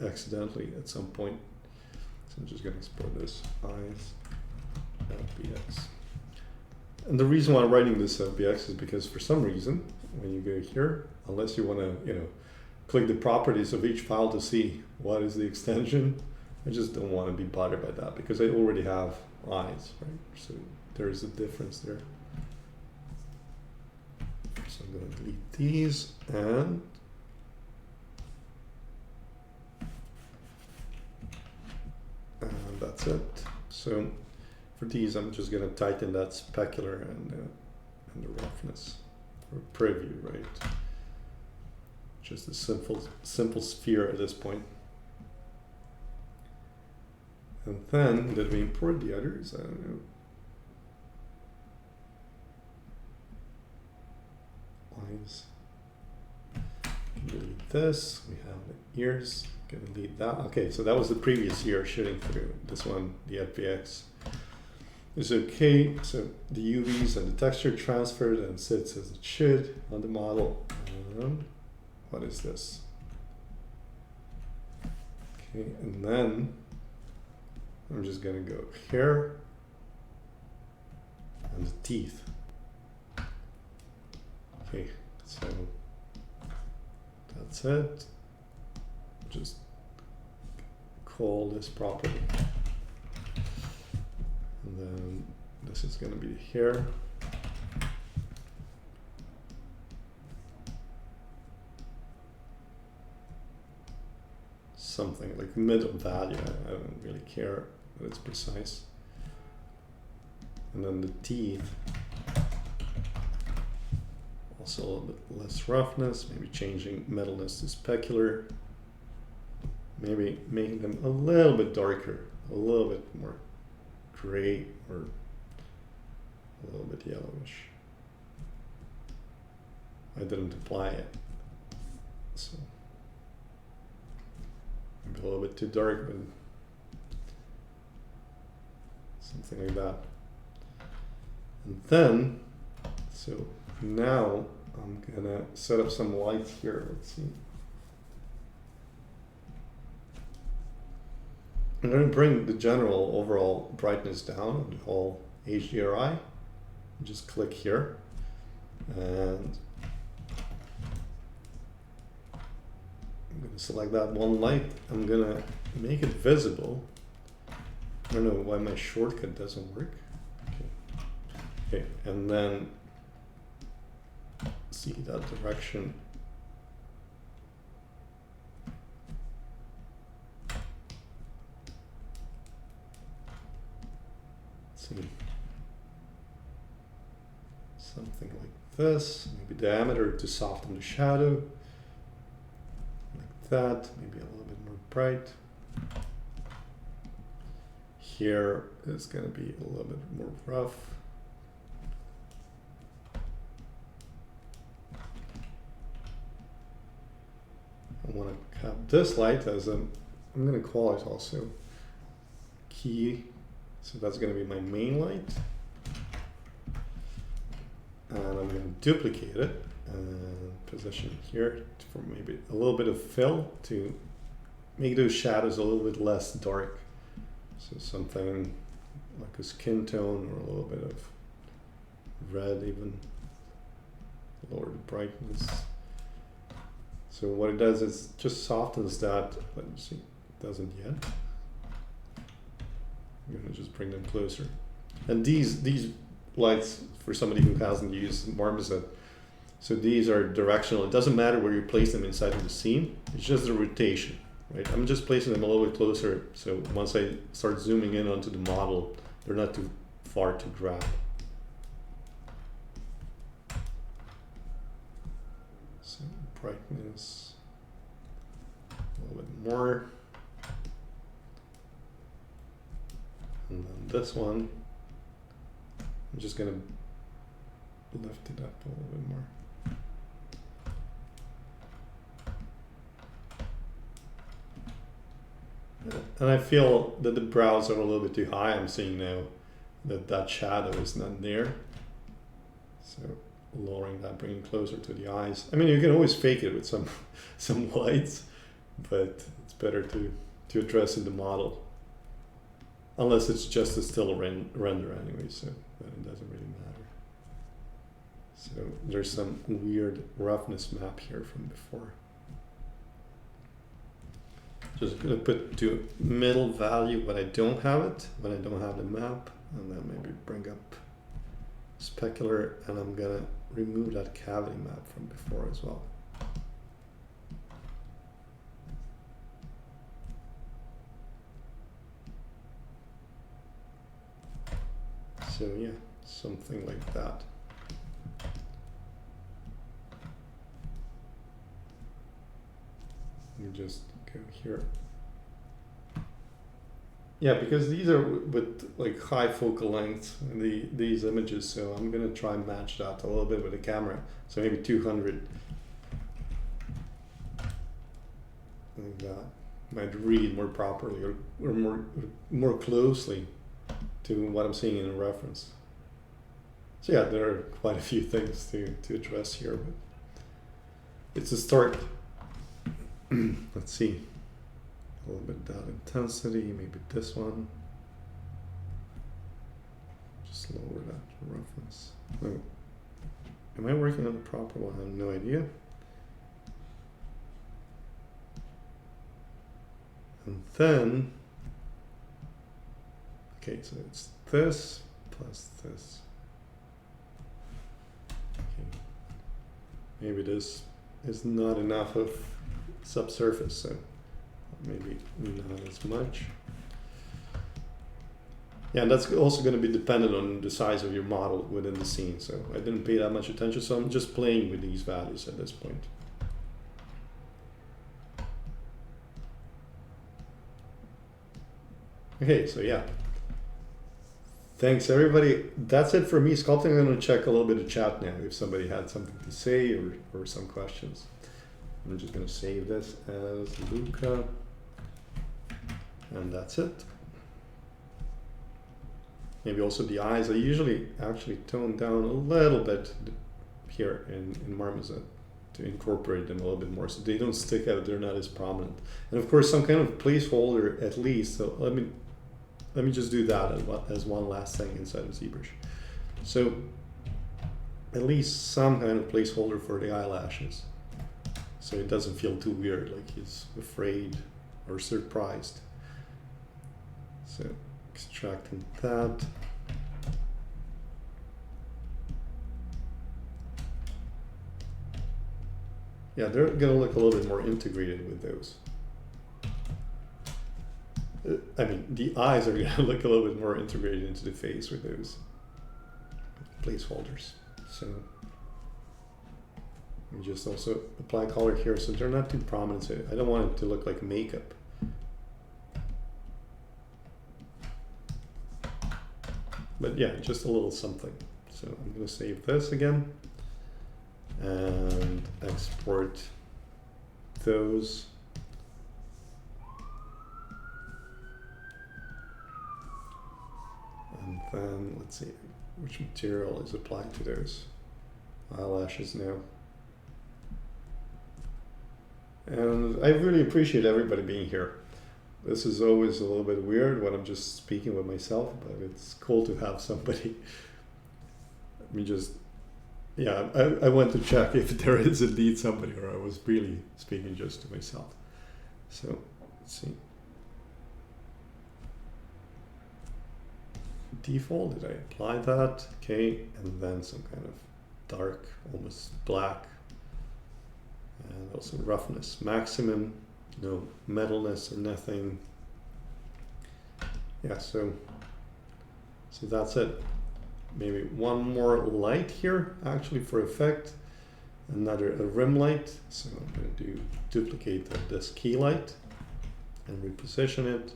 accidentally at some point. So I'm just gonna export this, eyes, FBX. And the reason why I'm writing this FBX is because for some reason, when you go here, unless you wanna, click the properties of each file to see what is the extension, I just don't wanna be bothered by that because I already have eyes, right? So there's a difference there. So I'm gonna delete these and that's it. So for these, I'm just gonna tighten that specular and the roughness or preview, right? Just a simple sphere at this point. And then did we import the others? I don't know. Lines. Delete this. We have the ears. Gonna delete that. Okay, so that was the previous ear shooting through. This one, the FBX, is okay. So the UVs and the texture transferred and sits as it should on the model. What is this? Okay, and then I'm just gonna go here and the teeth. Okay, so that's it. Just call this property. And then this is going to be the hair. something like middle value. I don't really care that it's precise. And then the teeth, also a little bit less roughness, maybe changing metalness to specular, maybe making them a little bit darker, a little bit more gray, or a little bit yellowish. I didn't apply it, so maybe a little bit too dark, but something like that. And then, so now I'm gonna set up some lights here. Let's see. I'm gonna bring the general overall brightness down of the whole HDRI. Just click here, and I'm gonna select that one light. I'm gonna make it visible. I don't know why my shortcut doesn't work. Okay, and then see that direction. Let's see, something like this. Maybe diameter to soften the shadow, like that. Maybe a little bit more bright. Here is going to be a little bit more rough. I want to have this light as a, I'm going to call it also key. So that's going to be my main light. And I'm going to duplicate it and position here for maybe a little bit of fill to make those shadows a little bit less dark. So something like a skin tone, or a little bit of red even, lower the brightness. So what it does is just softens that. Let me see, it doesn't yet. I'm gonna just bring them closer. And these lights, for somebody who hasn't used Marmoset, so these are directional. It doesn't matter where you place them inside of the scene. It's just the rotation, right? I'm just placing them a little bit closer, so once I start zooming in onto the model, they're not too far to grab. So brightness, a little bit more. And then this one, I'm just gonna lift it up a little bit more. And I feel that the brows are a little bit too high. I'm seeing now that that shadow is not there. So lowering that, bringing closer to the eyes. I mean, you can always fake it with some whites, but it's better to address in the model. Unless it's just a still render anyway, so then it doesn't really matter. So there's some weird roughness map here from before. Just gonna put to middle value when I don't have it, when I don't have the map, and then maybe bring up specular, and I'm gonna remove that cavity map from before as well. So yeah, something like that. You just go here. Yeah, because these are with like high focal length, these images, so I'm gonna try and match that a little bit with the camera. So maybe 200. Like that. Might read more properly, or more closely to what I'm seeing in a reference. So yeah, there are quite a few things to address here, but it's a start. Let's see, a little bit that intensity, maybe this one. Just lower that reference. Oh. Am I working on the proper one? I have no idea. And then, okay, so it's this plus this. Okay. Maybe this is not enough of subsurface, so maybe not as much. Yeah, and that's also going to be dependent on the size of your model within the scene. So I didn't pay that much attention, so I'm just playing with these values at this point. Okay, so yeah. Thanks everybody. That's it for me sculpting. I'm going to check a little bit of chat now if somebody had something to say or some questions. I'm just going to save this as Luca. And that's it. Maybe also the eyes. I usually actually tone down a little bit here in Marmoset to incorporate them a little bit more so they don't stick out, they're not as prominent. And of course some kind of placeholder at least. So let me just do that as one last thing inside of ZBrush. So at least some kind of placeholder for the eyelashes. So it doesn't feel too weird, like he's afraid or surprised. So extracting that. Yeah, they're gonna look a little bit more integrated with those. I mean, the eyes are gonna look a little bit more integrated into the face with those placeholders. So we just also apply color here so they're not too prominent. So I don't want it to look like makeup. But yeah, just a little something. So I'm going to save this again and export those. And then let's see which material is applied to those eyelashes now. And I really appreciate everybody being here. This is always a little bit weird when I'm just speaking with myself, but it's cool to have somebody. Let me just, yeah, I went to check if there is indeed somebody or I was really speaking just to myself. So let's see. Default, did I apply that? Okay, and then some kind of dark, almost black. And also roughness maximum. No metalness or nothing. Yeah, so that's it. Maybe one more light here, actually for effect. A rim light. So I'm going to duplicate this key light and reposition it.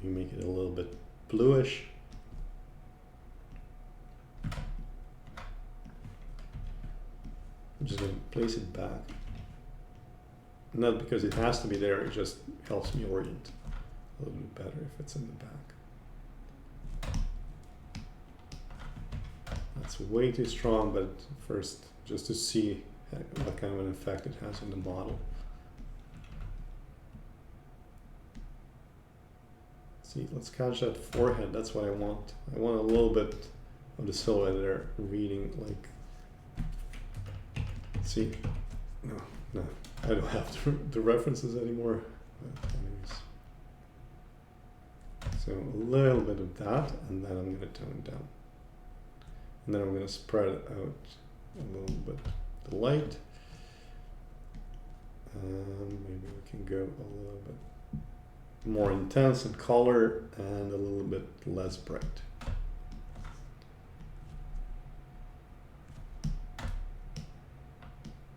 You make it a little bit bluish. I'm just going to place it back. Not because it has to be there, it just helps me orient a little bit better if it's in the back. That's way too strong, but first, just to see what kind of an effect it has on the model. See, let's catch that forehead, that's what I want. I want a little bit of the silhouette there reading like, see, no. I don't have the references anymore. But anyways. So a little bit of that, and then I'm going to tone it down. And then I'm going to spread out a little bit the light. Maybe we can go a little bit more intense in color and a little bit less bright.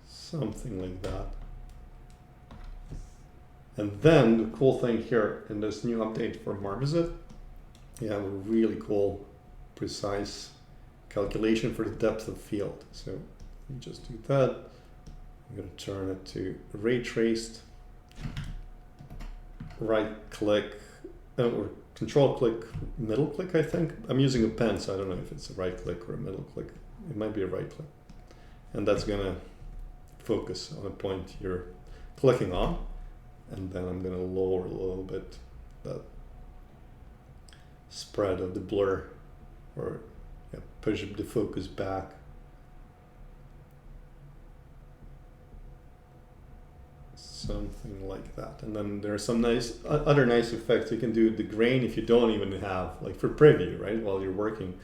Something like that. And then the cool thing here in this new update for Marmoset, you have a really cool, precise calculation for the depth of field. So let me just do that. I'm going to turn it to ray traced. Right click, or control click, middle click, I think. I'm using a pen, so I don't know if it's a right click or a middle click. It might be a right click. And that's going to focus on a point you're clicking on. And then I'm going to lower a little bit that spread of the blur, or push the focus back. Something like that. And then there are some other nice effects you can do with the grain if you don't even have, like for preview, right? While you're working,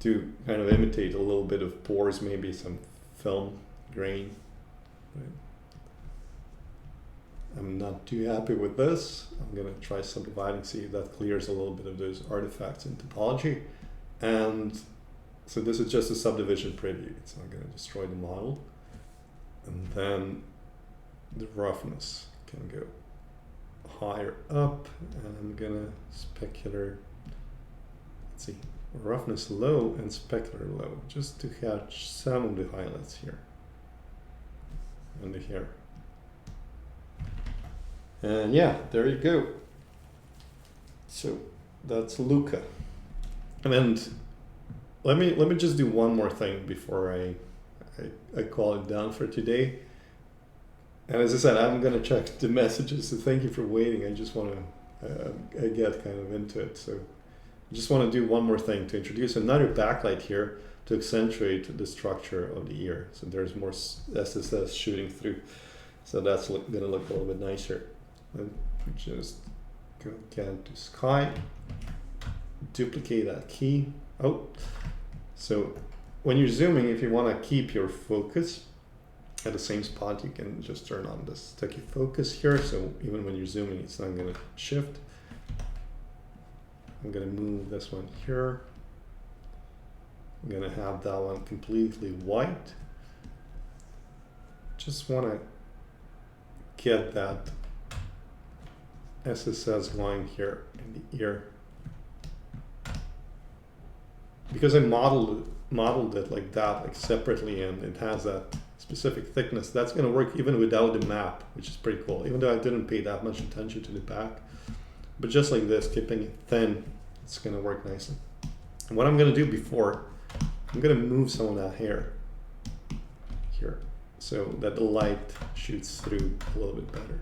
to kind of imitate a little bit of pores, maybe some film grain. Right? I'm not too happy with this. I'm going to try subdividing, see if that clears a little bit of those artifacts in topology. And so this is just a subdivision preview. It's not going to destroy the model. And then the roughness can go higher up. And I'm going to specular, let's see, roughness low and specular low, just to catch some of the highlights here and the hair. And yeah, there you go. So that's Luca. And let me just do one more thing before I call it down for today. And as I said, I'm gonna check the messages. So thank you for waiting. I just want to get kind of into it. So I just want to do one more thing to introduce another backlight here to accentuate the structure of the ear. So there's more SSS shooting through. So that's gonna look a little bit nicer. And just go again to sky, duplicate that key. Oh, so when you're zooming, if you want to keep your focus at the same spot, you can just turn on this sticky focus here. So even when you're zooming, it's not going to shift. I'm going to move this one here. I'm going to have that one completely white. Just want to get that SSS line here in the ear. Because I modeled it like that, like separately, and it has that specific thickness, that's going to work even without the map, which is pretty cool, even though I didn't pay that much attention to the back. But just like this, keeping it thin, it's going to work nicely. And what I'm going to do before, I'm going to move some of that hair here so that the light shoots through a little bit better.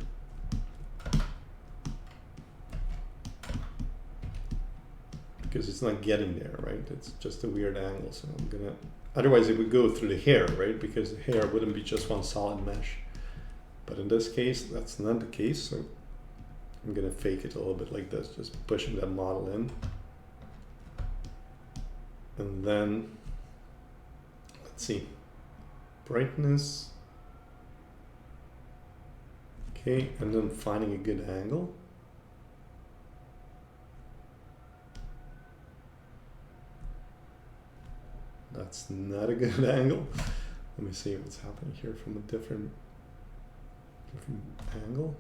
Because it's not getting there, right? It's just a weird angle. So I'm gonna, otherwise it would go through the hair, right? Because the hair wouldn't be just one solid mesh. But in this case, that's not the case. So I'm gonna fake it a little bit like this, just pushing that model in. And then, let's see, brightness. Okay, and then finding a good angle. That's not a good angle. Let me see what's happening here from a different angle.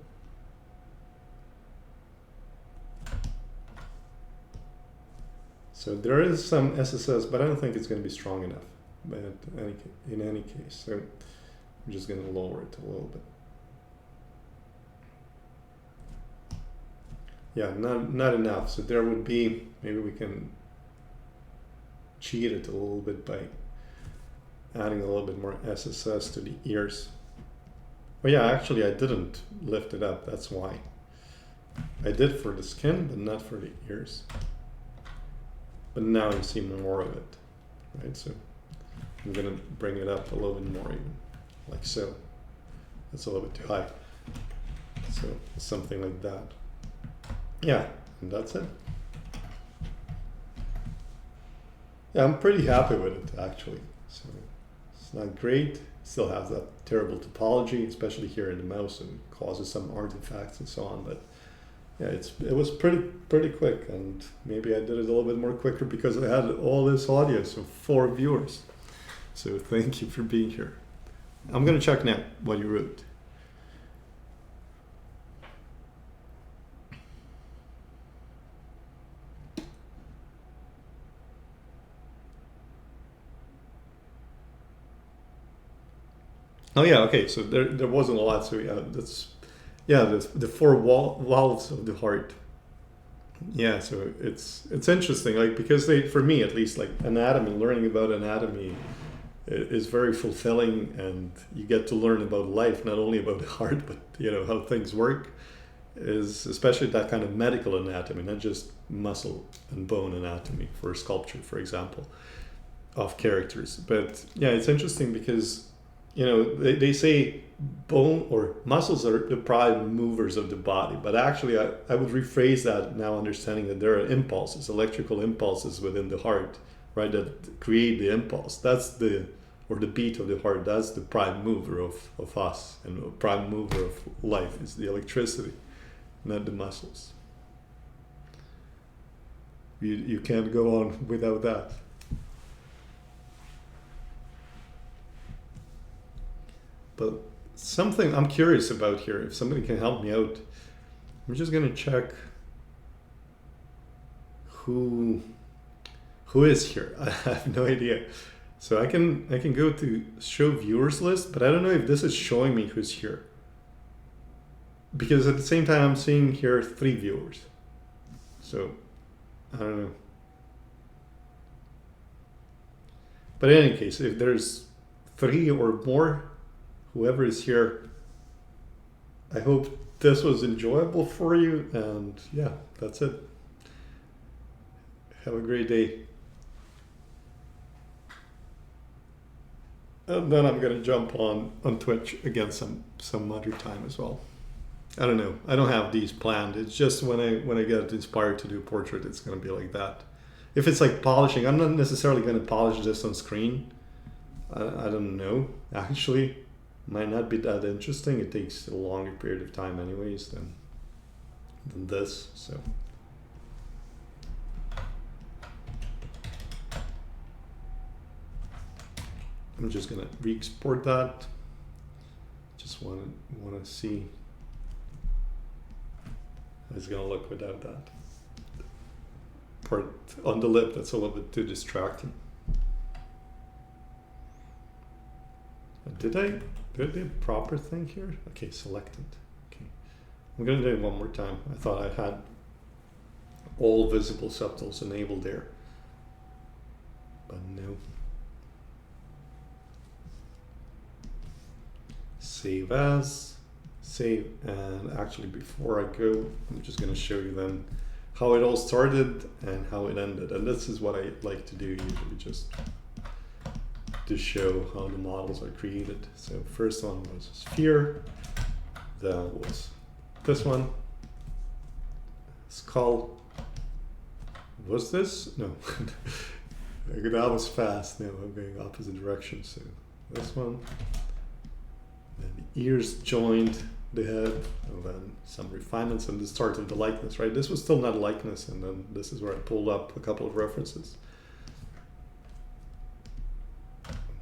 So there is some SSS, but I don't think it's going to be strong enough. But in any case, so I'm just going to lower it a little bit. Yeah, not enough. So there would be, maybe we can cheat it a little bit by adding a little bit more SSS to the ears. Oh yeah, actually I didn't lift it up, that's why. I did for the skin, but not for the ears. But now you see more of it, right? So I'm gonna bring it up a little bit more even, like so. That's a little bit too high. So something like that. Yeah, and that's it. Yeah, I'm pretty happy with it actually. So it's not great. Still has that terrible topology, especially here in the mouse, and causes some artifacts and so on. But yeah, it was pretty quick, and maybe I did it a little bit more quicker because I had all this audio, so 4 viewers. So thank you for being here. I'm gonna check now what you wrote. Oh yeah, okay. So there wasn't a lot. So yeah, the 4 valves of the heart. Yeah, so it's interesting, like, because for me at least, like anatomy, learning about anatomy is very fulfilling, and you get to learn about life, not only about the heart, but how things work. Is especially that kind of medical anatomy, not just muscle and bone anatomy for sculpture, for example, of characters. But yeah, it's interesting because they say bone or muscles are the prime movers of the body, but actually I would rephrase that now, understanding that there are impulses, electrical impulses within the heart, right, that create the impulse. That's the or the beat of the heart. That's the prime mover of us, and the prime mover of life is the electricity, not the muscles. You can't go on without that. But something I'm curious about here, if somebody can help me out, I'm just gonna check who is here. I have no idea. So I can go to show viewers list, but I don't know if this is showing me who's here. Because at the same time I'm seeing here 3 viewers. So I don't know. But in any case, if there's 3 or more, whoever is here, I hope this was enjoyable for you, and yeah, that's it. Have a great day. And then I'm gonna jump on Twitch again some other time as well. I don't know. I don't have these planned. It's just when I get inspired to do a portrait, it's gonna be like that. If it's like polishing, I'm not necessarily gonna polish this on screen. I don't know. Actually, might not be that interesting. It takes a longer period of time anyways than this. So I'm just gonna re-export that. Just wanna see how it's gonna look without that part on the lip. That's a little bit too distracting. Did I do a proper thing here? Okay, selected. Okay, I'm gonna do it one more time. I thought I had all visible subtles enabled there, but no. Save as, save, and actually before I go, I'm just gonna show you then how it all started and how it ended. And this is what I like to do usually, just to show how the models are created. So first one was a sphere, then was this one, skull. Was this? No. That was fast. No, I'm going opposite direction. So this one, then the ears joined the head, and then some refinements and the start of the likeness, right? This was still not a likeness, and then this is where I pulled up a couple of references.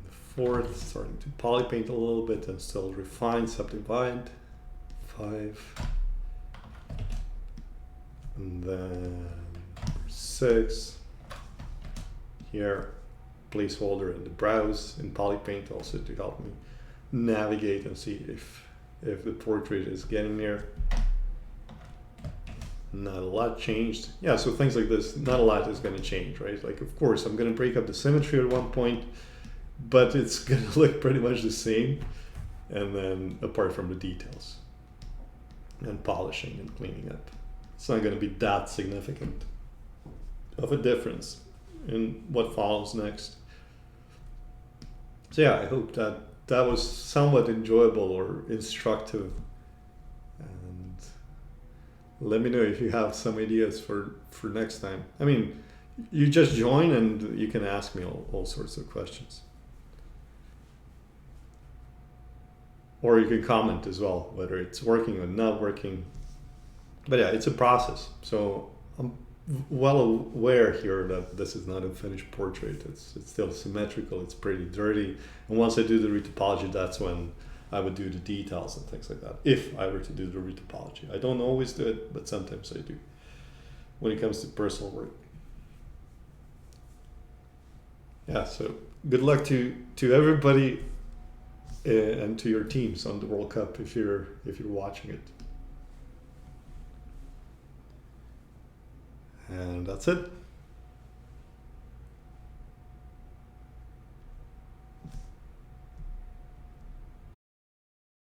Fourth, starting to polypaint a little bit and still refine, subdivide. 5, and then 6 here, placeholder in the browse in polypaint also to help me navigate and see if the portrait is getting there. Not a lot changed. Yeah, so things like this, not a lot is going to change, right? Like, of course, I'm going to break up the symmetry at one point, but it's going to look pretty much the same. And then apart from the details and polishing and cleaning up, it's not going to be that significant of a difference in what follows next. So yeah, I hope that was somewhat enjoyable or instructive. And let me know if you have some ideas for next time. I mean, you just join and you can ask me all sorts of questions. Or you can comment as well, whether it's working or not working. But yeah, it's a process. So I'm well aware here that this is not a finished portrait. It's still symmetrical, it's pretty dirty. And once I do the retopology, that's when I would do the details and things like that. If I were to do the retopology. I don't always do it, but sometimes I do. When it comes to personal work. Yeah, so good luck to everybody. And to your teams on the World Cup if you're watching it. And that's it.